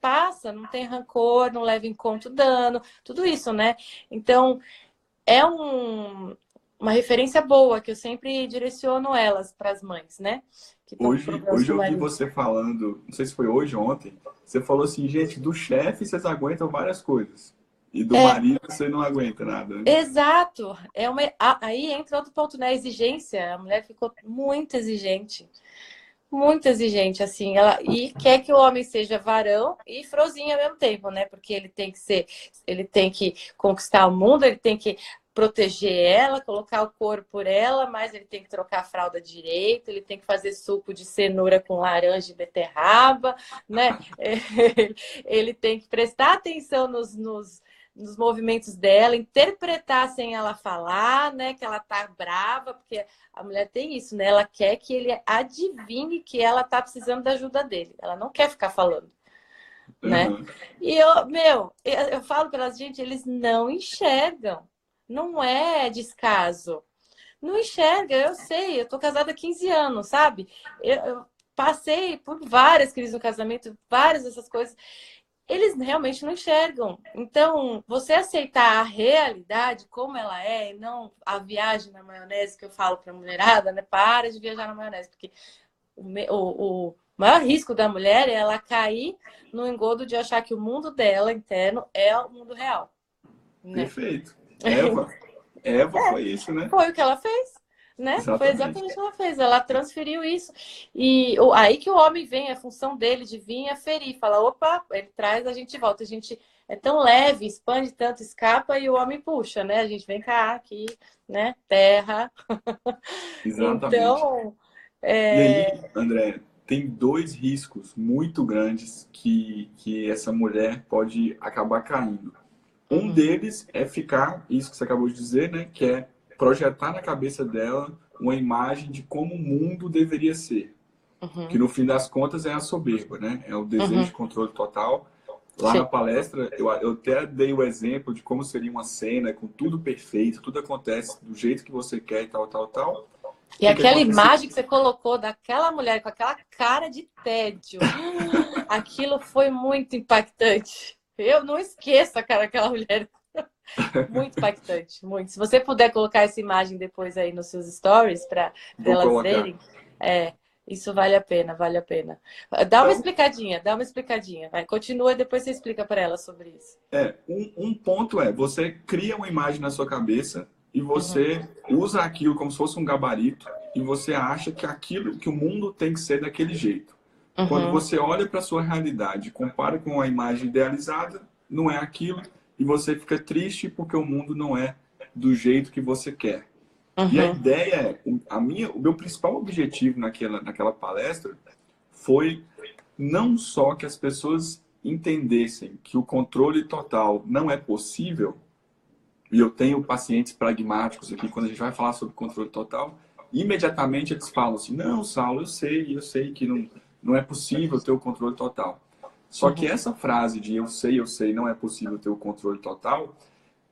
passa, não tem rancor, não leva em conta o dano, tudo isso, né? Então, é uma referência boa que eu sempre direciono elas para as mães, né? Que estão com problemas Hoje com o eu vi marido. você falando, não sei se foi hoje ou ontem, você falou assim, gente, do chefe vocês aguentam várias coisas. E do É, marido você não aguenta nada, né? exato. Aí entra outro ponto, né? A exigência. A mulher ficou muito exigente, assim. E quer que o homem seja varão e frozinho ao mesmo tempo, né? Porque ele tem que conquistar o mundo, ele tem que proteger ela, colocar o couro por ela, mas ele tem que trocar a fralda direito, ele tem que fazer suco de cenoura com laranja e beterraba, né? Ele tem que prestar atenção nos movimentos dela, interpretar sem ela falar, né? Que ela tá brava, porque a mulher tem isso, né? Ela quer que ele adivinhe que ela tá precisando da ajuda dele. Ela não quer ficar falando, né? Aham. E eu falo para elas, gente, eles não enxergam. Não é descaso. Não enxerga, eu sei, eu tô casada há 15 anos, sabe? Eu passei por várias crises no casamento, várias dessas coisas. Eles realmente não enxergam. Então, você aceitar a realidade como ela é, e não a viagem na maionese que eu falo para a mulherada, né? Para de viajar na maionese, porque o maior risco da mulher é ela cair no engodo de achar que o mundo dela interno é o mundo real, né? Perfeito. Eva foi isso, né? Foi o que ela fez, né? Foi Exatamente. exatamente o que ela fez. Ela transferiu isso. E aí que o homem vem, a função dele de vir é ferir. Fala, opa, ele traz, a gente volta. A gente é tão leve, expande tanto, escapa e o homem puxa, né? A gente vem cá, aqui, né? Terra. Exatamente. Então, E é... aí, André, tem dois riscos muito grandes que essa mulher pode acabar caindo. Um Uhum, deles é ficar, isso que você acabou de dizer, né? Que é projetar na cabeça dela uma imagem de como o mundo deveria ser. Que uhum, no fim das contas é a soberba, né? É o desejo uhum, de controle total. Lá na sim. palestra, eu até dei o exemplo de como seria uma cena com tudo perfeito, tudo acontece do jeito que você quer e tal, tal, tal. O E que que aquela aconteceu? imagem que você colocou daquela mulher com aquela cara de tédio, aquilo foi muito impactante. Eu não esqueço a cara daquela mulher. Muito impactante, muito. Se você puder colocar essa imagem depois aí nos seus stories para Vou elas colocar. verem, isso vale a pena, vale a pena. Dá uma Então, explicadinha, dá uma explicadinha. Vai, continua e depois você explica para elas sobre isso. um ponto é, você cria uma imagem na sua cabeça e Uhum, você usa aquilo como se fosse um gabarito e você acha que aquilo, que o mundo tem que ser daquele jeito. Quando uhum, você olha para a sua realidade, compara com a imagem idealizada, não é aquilo e você fica triste porque o mundo não é do jeito que você quer. E a uhum, ideia é, o meu principal objetivo naquela palestra foi não só que as pessoas entendessem que o controle total não é possível, e eu tenho pacientes pragmáticos aqui, quando a gente vai falar sobre controle total, imediatamente eles falam assim, não, Saulo, eu sei que não é possível ter o controle total. Só que essa frase de eu sei, não é possível ter o controle total,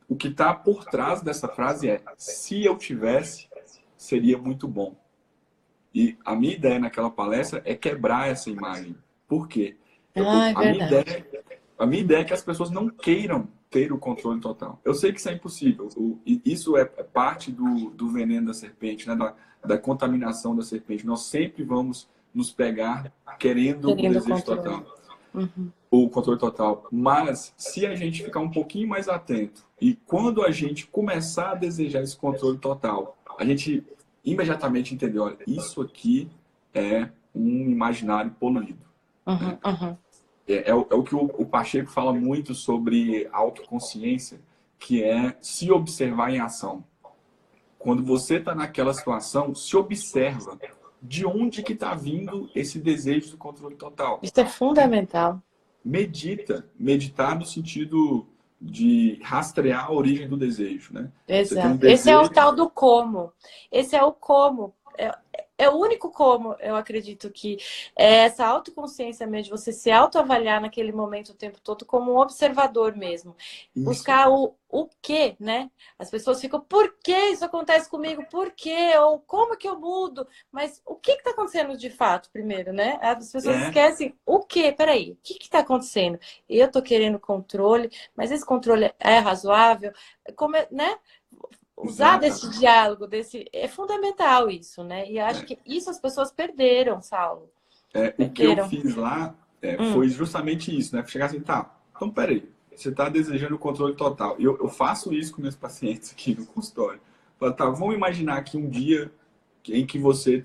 o que está por trás dessa frase é, se eu tivesse, seria muito bom. E a minha ideia naquela palestra é quebrar essa imagem. Por quê? É verdade. A minha ideia é que as pessoas não queiram ter o controle total. Eu sei que isso é impossível. Isso é parte do veneno da serpente, né? Da contaminação da serpente. Nós sempre vamos nos pegar querendo o desejo total. O controle total. Mas se a gente ficar um pouquinho mais atento e quando a gente começar a desejar esse controle total, a gente imediatamente entender, olha, isso aqui é um imaginário poluído. Né? É o que o Pacheco fala muito sobre autoconsciência, que é se observar em ação. Quando você está naquela situação, se observa de onde que está vindo esse desejo do controle total. Isso é fundamental. Medita. Meditar no sentido de rastrear a origem do desejo, né? Exato. Esse é o tal do como. Esse é o como. É o único como, eu acredito que é essa autoconsciência mesmo, de você se autoavaliar naquele momento o tempo todo como um observador mesmo. Isso. Buscar o quê, né? As pessoas ficam, por que isso acontece comigo? Por quê? Ou como que eu mudo? Mas o que está acontecendo de fato primeiro, né? As pessoas esquecem o quê? Peraí, o que está acontecendo? Eu estou querendo controle, mas esse controle é razoável? Como, né? Usar desse diálogo, é fundamental isso, né? E acho que isso as pessoas perderam, Saulo. O que eu fiz lá foi justamente isso, né? Chegar assim, tá, então peraí, você está desejando o controle total. Eu faço isso com meus pacientes aqui no consultório. Falo, tá, vamos imaginar aqui um dia em que você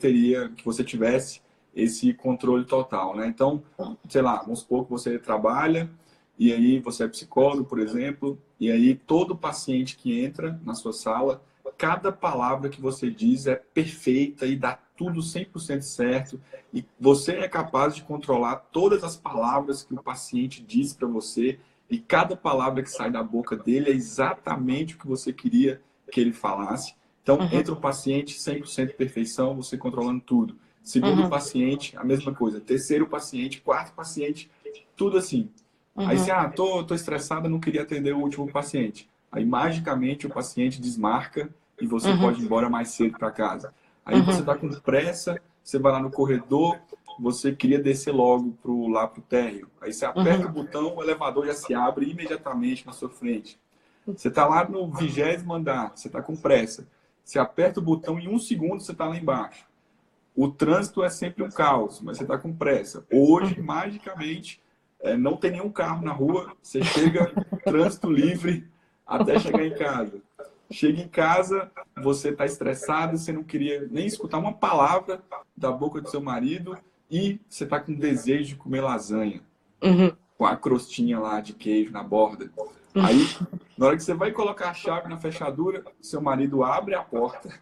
tivesse esse controle total, né? Então, sei lá, vamos supor que você trabalha e aí você é psicólogo, por exemplo, e aí todo paciente que entra na sua sala, cada palavra que você diz é perfeita e dá tudo 100% certo, e você é capaz de controlar todas as palavras que o paciente diz para você, e cada palavra que sai da boca dele é exatamente o que você queria que ele falasse. Então, entra o paciente, 100% perfeição, você controlando tudo. Segundo paciente, a mesma coisa. Terceiro paciente, quarto paciente, tudo assim. Aí você, tô estressada, não queria atender o último paciente. Aí, magicamente, o paciente desmarca e você pode ir embora mais cedo para casa. Aí você está com pressa, você vai lá no corredor, você queria descer logo lá pro térreo. Aí você aperta o botão, o elevador já se abre imediatamente na sua frente. Você está lá no 20º andar, você está com pressa. Você aperta o botão e em 1 segundo você está lá embaixo. O trânsito é sempre um caos, mas você está com pressa. Hoje, magicamente, não tem nenhum carro na rua, você chega trânsito livre até chegar em casa. Chega em casa, você está estressado, você não queria nem escutar uma palavra da boca do seu marido e você está com desejo de comer lasanha, com a crostinha lá de queijo na borda. Aí, na hora que você vai colocar a chave na fechadura, seu marido abre a porta,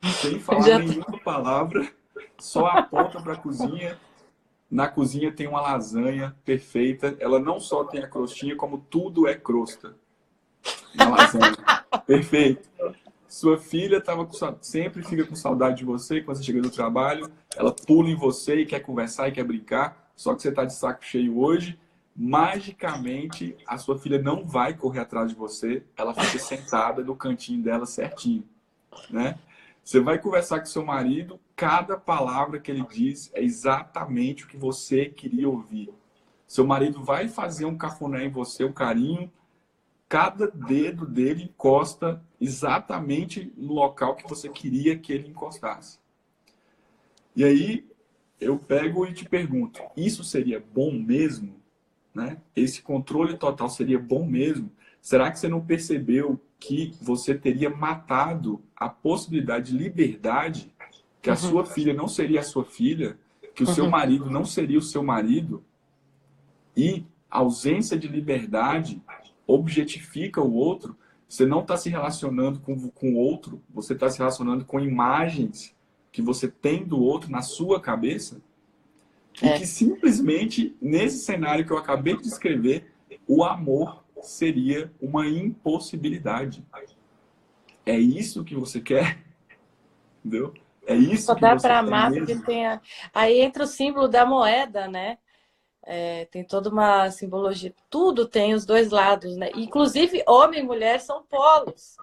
sem falar nenhuma palavra, só aponta para a cozinha. Na cozinha tem uma lasanha perfeita. Ela não só tem a crostinha, como tudo é crosta na lasanha. Perfeito. Sua filha sempre fica com saudade de você quando você chega do trabalho. Ela pula em você e quer conversar e quer brincar. Só que você está de saco cheio hoje. Magicamente, a sua filha não vai correr atrás de você. Ela fica sentada no cantinho dela certinho, né? Você vai conversar com seu marido, cada palavra que ele diz é exatamente o que você queria ouvir. Seu marido vai fazer um cafuné em você, um carinho, cada dedo dele encosta exatamente no local que você queria que ele encostasse. E aí, eu pego e te pergunto, isso seria bom mesmo? Né? Esse controle total seria bom mesmo? Será que você não percebeu que você teria matado a possibilidade de liberdade, que a sua filha não seria a sua filha, que o seu marido não seria o seu marido, e a ausência de liberdade objetifica o outro? Você não está se relacionando com o outro, você está se relacionando com imagens que você tem do outro na sua cabeça. E que simplesmente, nesse cenário que eu acabei de descrever, o amor seria uma impossibilidade. É isso que você quer? Entendeu? É Só isso que dá você para quer amar porque mesmo? tem aí entra o símbolo da moeda, né? Tem toda uma simbologia. Tudo tem os dois lados, né? Inclusive, homem e mulher são polos,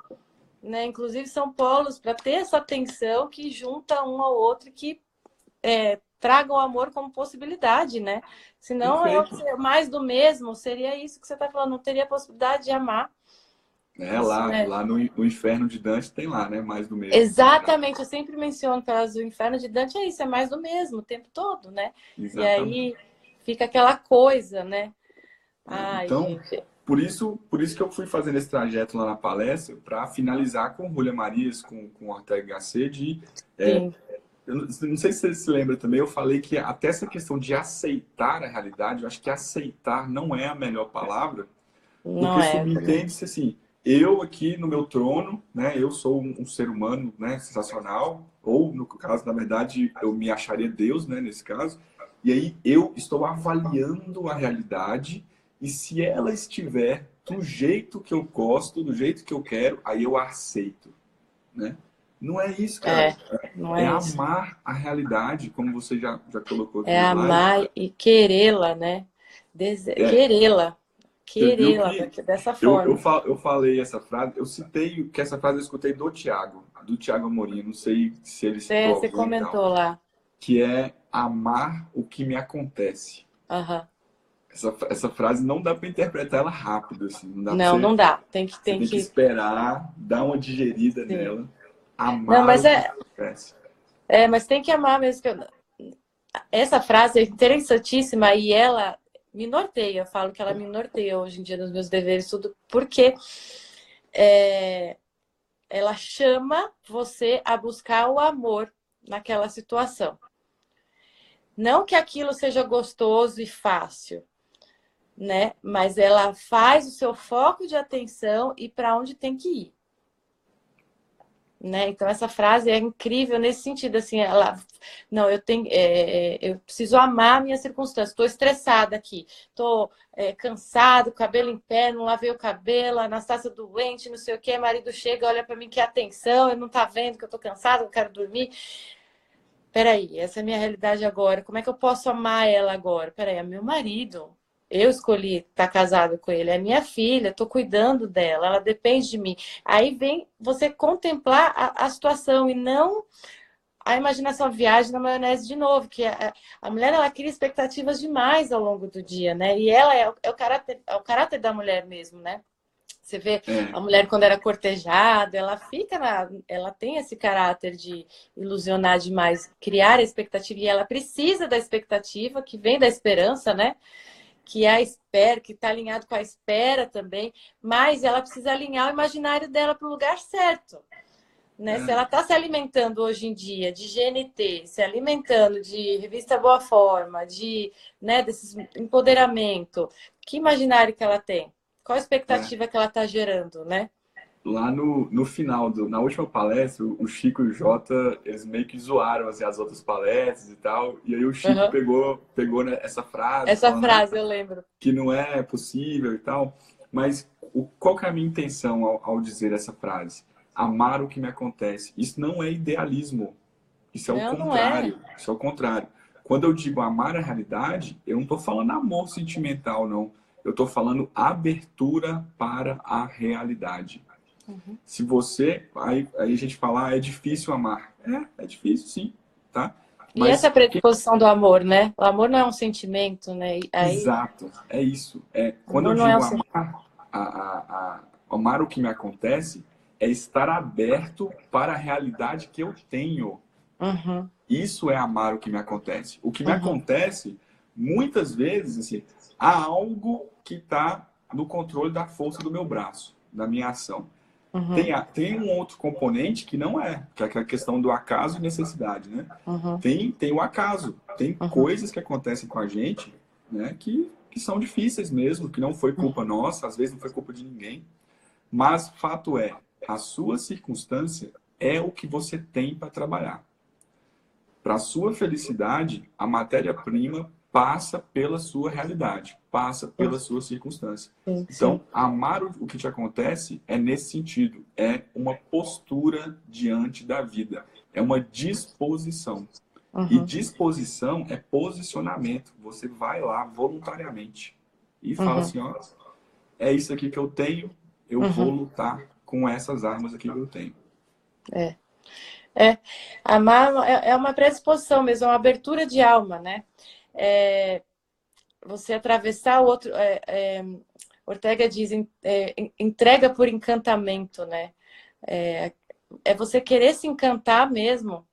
né? Inclusive, são polos para ter essa tensão que junta um ao outro e que traga o amor como possibilidade, né? Senão, Perfeito. mais do mesmo, seria isso que você está falando, não teria possibilidade de amar. Isso, né? Lá no Inferno de Dante tem lá, né? Mais do mesmo. Exatamente, eu sempre menciono que o Inferno de Dante é isso, é mais do mesmo o tempo todo, né? E Exatamente. aí fica aquela coisa, né? Ai, Então, gente. por isso que eu fui fazendo esse trajeto lá na palestra para finalizar com Julia Marias, com Ortega y Gasset, Sim, eu não sei se você se lembra também, eu falei que até essa questão de aceitar a realidade, eu acho que aceitar não é a melhor palavra, não porque é também. subentende-se assim, eu aqui no meu trono, né, eu sou um ser humano, né, sensacional, ou no caso, na verdade, eu me acharia Deus, né, nesse caso, e aí eu estou avaliando a realidade e se ela estiver do jeito que eu gosto, do jeito que eu quero, aí eu a aceito, né? Não é isso, cara. Não É é isso. amar a realidade, como você já colocou aqui É no slide. amar e querê-la, né? É, Querê-la. você viu Querê-la que dessa forma. eu falei essa frase, eu citei que essa frase eu escutei do Tiago Amorim, não sei se ele citou Você alguém e tal, comentou lá. que é amar o que me acontece. Aham. Essa frase não dá para interpretar ela rápido, assim, não dá para Não, você, não dá. você tem que esperar, dar uma digerida Sim. nela, Não, amar mas o que me acontece. mas tem que amar mesmo. Essa frase é interessantíssima e ela me norteia. Eu falo que ela me norteia hoje em dia nos meus deveres, tudo, porque é, ela chama você a buscar o amor naquela situação. Não que aquilo seja gostoso e fácil, né? Mas ela faz o seu foco de atenção e para onde tem que ir. Né? Então essa frase é incrível nesse sentido, assim, ela, não, eu preciso amar a minha circunstância. Estou estressada aqui, estou cansado, cabelo em pé, não lavei o cabelo, a Anastácia doente, não sei o que, marido chega, olha para mim, que atenção, ele não está vendo que eu estou cansada, eu quero dormir. Peraí, essa é a minha realidade agora. Como é que eu posso amar ela agora? Peraí, é meu marido. Eu escolhi estar casado com ele. É minha filha, estou cuidando dela, ela depende de mim. Aí vem você contemplar a situação e não a imaginação viagem na maionese de novo, que a mulher ela cria expectativas demais ao longo do dia, né? E ela é o caráter da mulher mesmo, né? Você vê É, a mulher quando era cortejada, ela tem esse caráter de ilusionar demais, criar a expectativa, e ela precisa da expectativa que vem da esperança, né? Que é a espera, que está alinhado com a espera também, mas ela precisa alinhar o imaginário dela para o lugar certo. Né? Se ela está se alimentando hoje em dia de GNT, se alimentando de revista Boa Forma, né, desses empoderamento, que imaginário que ela tem? Qual a é. expectativa que ela está gerando, né? Lá no final, na última palestra, o Chico e o Jota, eles meio que zoaram assim, as outras palestras e tal. E aí o Chico Uhum. pegou né, essa frase, Essa falando frase eu lembro. que não é possível e tal. Mas qual que é a minha intenção ao dizer essa frase? Amar o que me acontece. Isso não é idealismo. Isso é o Não, não é. contrário. Isso é o contrário. Quando eu digo amar a realidade, eu não estou falando amor sentimental, não. Eu estou falando abertura para a realidade. Uhum. Se você. Aí a gente fala, é difícil amar. É difícil, sim, tá? E essa é a Mas, predisposição do amor, né? O amor não é um sentimento, né? E aí, exato, é isso. o Quando eu amor não é um digo sentimento. amar, amar o que me acontece, é estar aberto para a realidade que eu tenho. Uhum, Isso é amar o que me acontece. O que me uhum, acontece, muitas vezes, assim, há algo que está no controle da força do meu braço, da minha ação. uhum, Tem um outro componente que não é, que é a questão do acaso e necessidade, né? uhum, Tem o acaso, tem uhum, coisas que acontecem com a gente, né, que são difíceis mesmo, que não foi culpa nossa, às vezes não foi culpa de ninguém. Mas fato é, a sua circunstância é o que você tem para trabalhar. Para a sua felicidade, a matéria-prima passa pela sua realidade, passa pela sua circunstância. Sim, sim. Então, amar o que te acontece é nesse sentido, é uma postura diante da vida, é uma disposição. E Uhum, disposição é posicionamento. Você vai lá voluntariamente e fala uhum, assim, ó, é isso aqui que eu tenho, eu vou uhum. lutar com essas armas aqui que eu tenho. É. É, amar é uma predisposição mesmo, é uma abertura de alma, né? É, você atravessar o outro. Ortega diz, entrega por encantamento, né? É, é você querer se encantar mesmo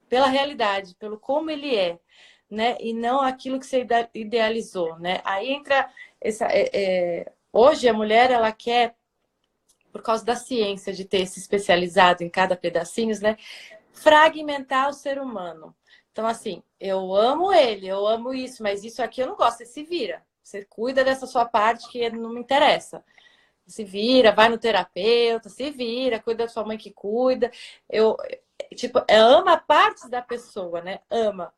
pela realidade, pelo como ele é, né? E não aquilo que você idealizou, né? Aí entra hoje a mulher ela quer, por causa da ciência de ter se especializado em cada pedacinho, né? Fragmentar o ser humano. Então, assim, eu amo ele, eu amo isso, mas isso aqui eu não gosto. Você se vira. Você cuida dessa sua parte que não me interessa. Se vira, vai no terapeuta, se vira, cuida da sua mãe que cuida. Eu, tipo, ama partes da pessoa, né? Ama.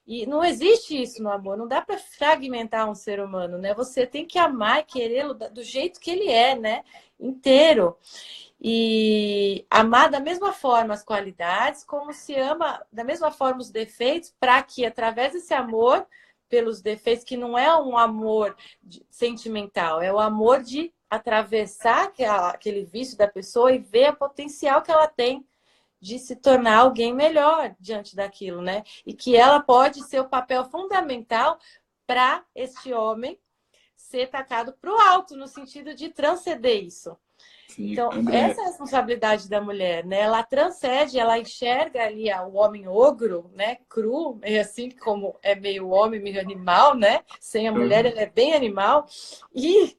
E não existe isso no amor, não dá para fragmentar um ser humano, né? Você tem que amar e querê-lo do jeito que ele é, né? Inteiro. E amar da mesma forma as qualidades, como se ama da mesma forma os defeitos, para que através desse amor pelos defeitos, que não é um amor sentimental, é o amor de atravessar aquele vício da pessoa e ver a potencial que ela tem de se tornar alguém melhor diante daquilo, né? E que ela pode ser o papel fundamental para este homem ser tacado para o alto, no sentido de transcender isso. Sim, Então, essa André, é a responsabilidade da mulher, né? Ela transcende, ela enxerga ali o homem ogro, né? Cru, meio assim como é meio homem, meio animal, né? Sem a mulher, ele é bem animal. E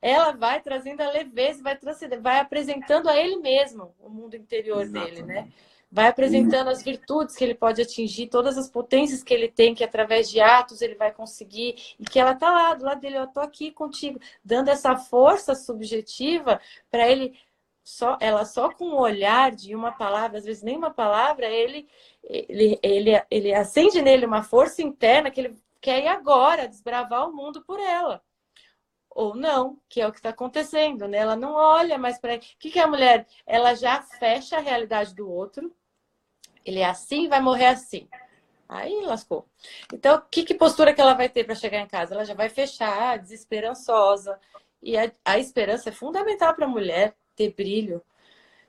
ela vai trazendo a leveza, vai transcender, vai apresentando a ele mesmo o mundo interior dele, né? exatamente. Vai O, apresentando as virtudes que ele pode atingir, todas as potências que ele tem, que através de atos ele vai conseguir, e que ela tá lá, do lado dele, eu tô aqui contigo, dando essa força subjetiva para ele, ela só com o olhar de uma palavra, às vezes nem uma palavra, ele acende nele uma força interna que ele quer ir agora, desbravar o mundo por ela. Ou não, que é o que está acontecendo, né? Ela não olha mais para. O que é a mulher? Ela já fecha a realidade do outro. Ele é assim, vai morrer assim. Aí lascou. Então, que postura que ela vai ter para chegar em casa? Ela já vai fechar, desesperançosa. E a esperança é fundamental para a mulher ter brilho.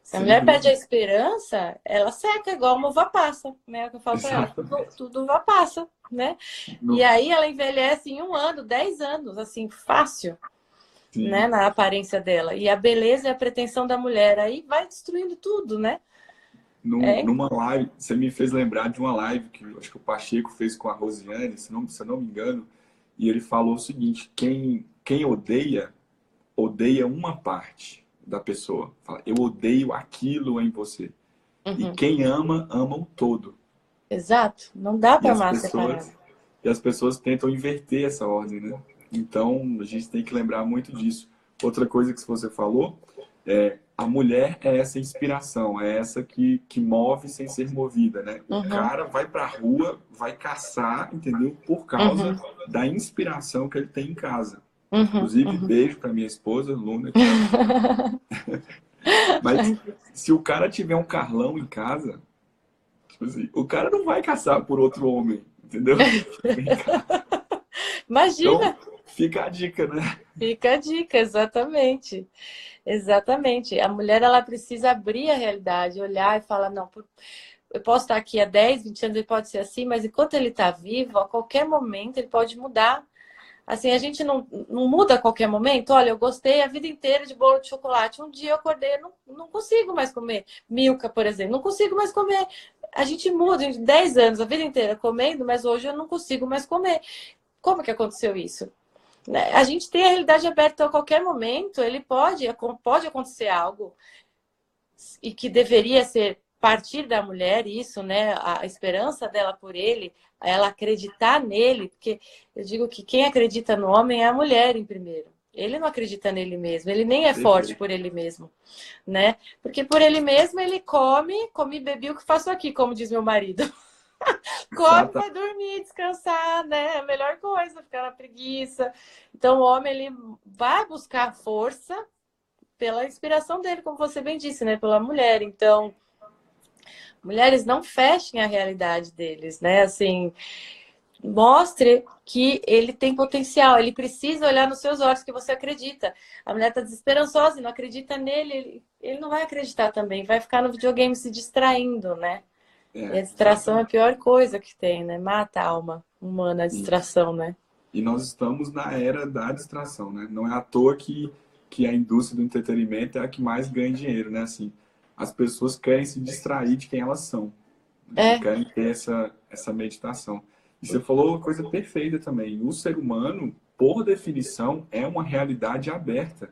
Se a sem mulher perde a dúvida. esperança, ela seca igual uma uva passa, né? É o que eu falo para ela, Exatamente. tudo uva passa, né? E No, aí ela envelhece em 1 ano, 10 anos, assim, fácil, né, sim. na aparência dela. E a beleza e a pretensão da mulher aí vai destruindo tudo, né? É, Numa live, você me fez lembrar de uma live que eu acho que o Pacheco fez com a Rosiane, se eu não me engano, e ele falou o seguinte: quem odeia, odeia uma parte da pessoa. Fala, eu odeio aquilo em você. E uhum, quem ama, ama o todo. exato. Não dá E para as amar separado. pessoas, e as pessoas tentam inverter essa ordem, né? Então, a gente tem que lembrar muito disso. Outra coisa que você falou é a mulher é essa inspiração, é essa que move sem ser movida, né? O Uhum, cara vai pra rua, vai caçar, entendeu? Por causa uhum, da inspiração que ele tem em casa. uhum, Inclusive, uhum. beijo para minha esposa, Luna, que tá. Mas se o cara tiver um Carlão em casa, tipo assim, o cara não vai caçar por outro homem, entendeu? Em casa. Então, Imagina, fica a dica, né? fica a dica, exatamente. Exatamente. A mulher ela precisa abrir a realidade, olhar e falar, não, eu posso estar aqui há 10, 20 anos, ele pode ser assim, mas enquanto ele está vivo, a qualquer momento ele pode mudar. Assim, a gente não muda a qualquer momento. Olha, eu gostei a vida inteira de bolo de chocolate. Um dia eu acordei, eu não consigo mais comer. Milka, por exemplo, não consigo mais comer. A gente muda em 10 anos, a vida inteira comendo, mas hoje eu não consigo mais comer. Como que aconteceu isso? Né? A gente tem a realidade aberta a qualquer momento, ele pode acontecer algo e que deveria ser partir da mulher isso, né? A esperança dela por ele, ela acreditar nele, porque eu digo que quem acredita no homem é a mulher em primeiro. Ele não acredita nele mesmo, ele nem é forte Perfeito. por ele mesmo, né? Porque por ele mesmo ele come e bebi o que faço aqui, como diz meu marido. Come, Exata. vai dormir, descansar, né? É a melhor coisa, ficar na preguiça. Então, o homem, ele vai buscar força pela inspiração dele, como você bem disse, né? Pela mulher. Então, mulheres, não fechem a realidade deles, né? Assim, mostre que ele tem potencial, ele precisa olhar nos seus olhos que você acredita. A mulher está desesperançosa e não acredita nele, ele não vai acreditar também, vai ficar no videogame se distraindo, né? E a distração é a Exatamente. pior coisa que tem, né? Mata a alma humana, a Isso. distração, né? E nós estamos na era da distração, né? Não é à toa que a indústria do entretenimento é a que mais ganha dinheiro, né? Assim, as pessoas querem se distrair de quem elas são, né? Não É. querem ter essa meditação. E você falou uma coisa perfeita também. O ser humano, por definição, é uma realidade aberta,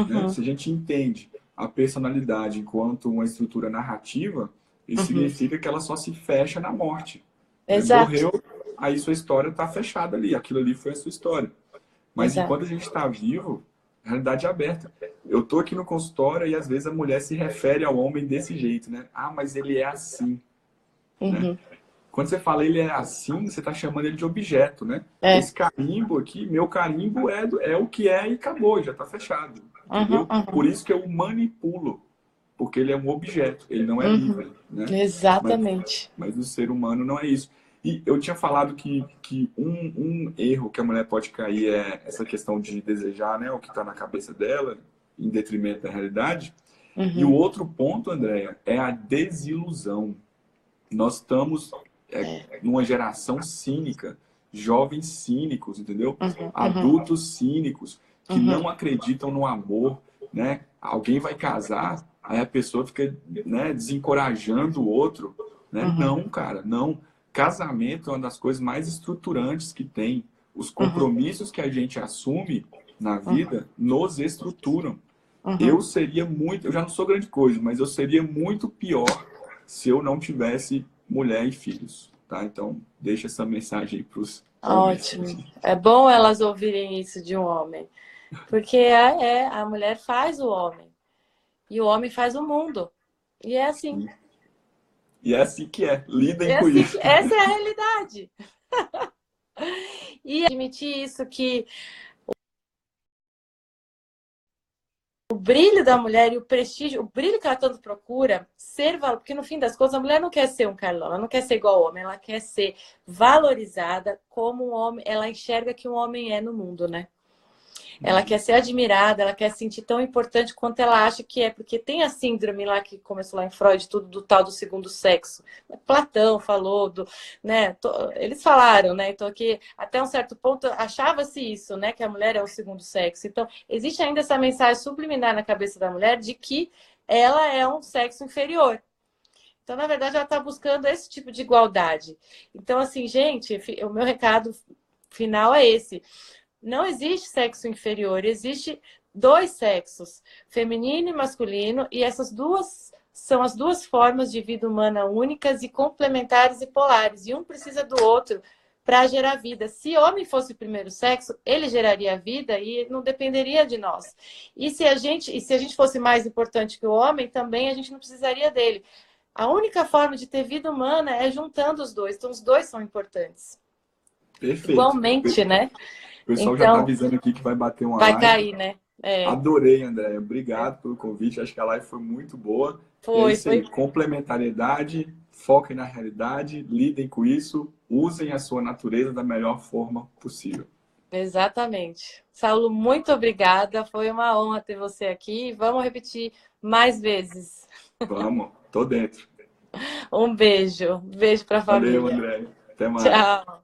né? Uhum, Se a gente entende a personalidade enquanto uma estrutura narrativa, isso uhum. significa que ela só se fecha na morte, né? Exato, Morreu, aí sua história está fechada ali. Aquilo ali foi a sua história. Mas exato. enquanto a gente está vivo, a realidade é aberta. Eu tô aqui no consultório e às vezes a mulher se refere ao homem desse jeito, né? Ah, mas ele é assim, né? Uhum. Quando você fala ele é assim, você está chamando ele de objeto, né? É. Esse carimbo aqui, meu carimbo é o que é e acabou, já está fechado, Uhum, entendeu? Por uhum, isso que eu o manipulo, porque ele é um objeto, ele não é uhum. livre, né? Mas, Exatamente. mas o ser humano não é isso. E eu tinha falado que um erro que a mulher pode cair é essa questão de desejar, né, o que está na cabeça dela, em detrimento da realidade. E o Uhum. outro ponto, Andréia, é a desilusão. Nós estamos É. numa geração cínica, jovens cínicos, entendeu? Uhum, uhum, Adultos cínicos que uhum, não acreditam no amor, né? Alguém vai casar, aí a pessoa fica, né, desencorajando o outro, né? uhum, Não, cara, não. Casamento é uma das coisas mais estruturantes que tem. Os uhum, compromissos que a gente assume na uhum, vida nos estruturam. uhum. Eu seria muito, eu já não sou grande coisa, mas eu seria muito pior se eu não tivesse mulher e filhos, tá? Então, deixa essa mensagem aí para os homens. Ótimo. É bom elas ouvirem isso de um homem, porque a mulher faz o homem e o homem faz o mundo. E é assim. E é assim que é. Lidem É com assim, isso. essa é a realidade. E admitir isso que o brilho da mulher e o prestígio, o brilho que ela tanto procura, ser porque no fim das contas a mulher não quer ser um Carlão, ela não quer ser igual ao homem, ela quer ser valorizada como um homem, ela enxerga que um homem é no mundo, né? Ela quer ser admirada, ela quer se sentir tão importante quanto ela acha que é, porque tem a síndrome lá que começou lá em Freud, tudo do tal do segundo sexo. Platão falou do, né? Eles falaram, né? Então que até um certo ponto achava-se isso, né? Que a mulher é o segundo sexo. Então existe ainda essa mensagem subliminar na cabeça da mulher de que ela é um sexo inferior. Então, na verdade, ela está buscando esse tipo de igualdade. Então, assim, gente, o meu recado final é esse. Não existe sexo inferior, existe dois sexos, feminino e masculino, e essas duas são as duas formas de vida humana únicas e complementares e polares, e um precisa do outro para gerar vida. Se homem fosse o primeiro sexo, ele geraria vida e não dependeria de nós. E se a gente fosse mais importante que o homem, também a gente não precisaria dele. A única forma de ter vida humana é juntando os dois, então os dois são importantes. Perfeito. Igualmente, né? O pessoal já está Então, avisando aqui que vai bater uma vai live. cair, né? É, Adorei, André. Obrigado pelo convite. Acho que a live foi muito boa. E é isso aí. foi. Complementariedade, foquem na realidade, lidem com isso, usem a sua natureza da melhor forma possível. Exatamente. Saulo, muito obrigada. Foi uma honra ter você aqui. Vamos repetir mais vezes. Vamos, tô dentro. Um beijo. Beijo para a Valeu, família. André. Até mais. Tchau.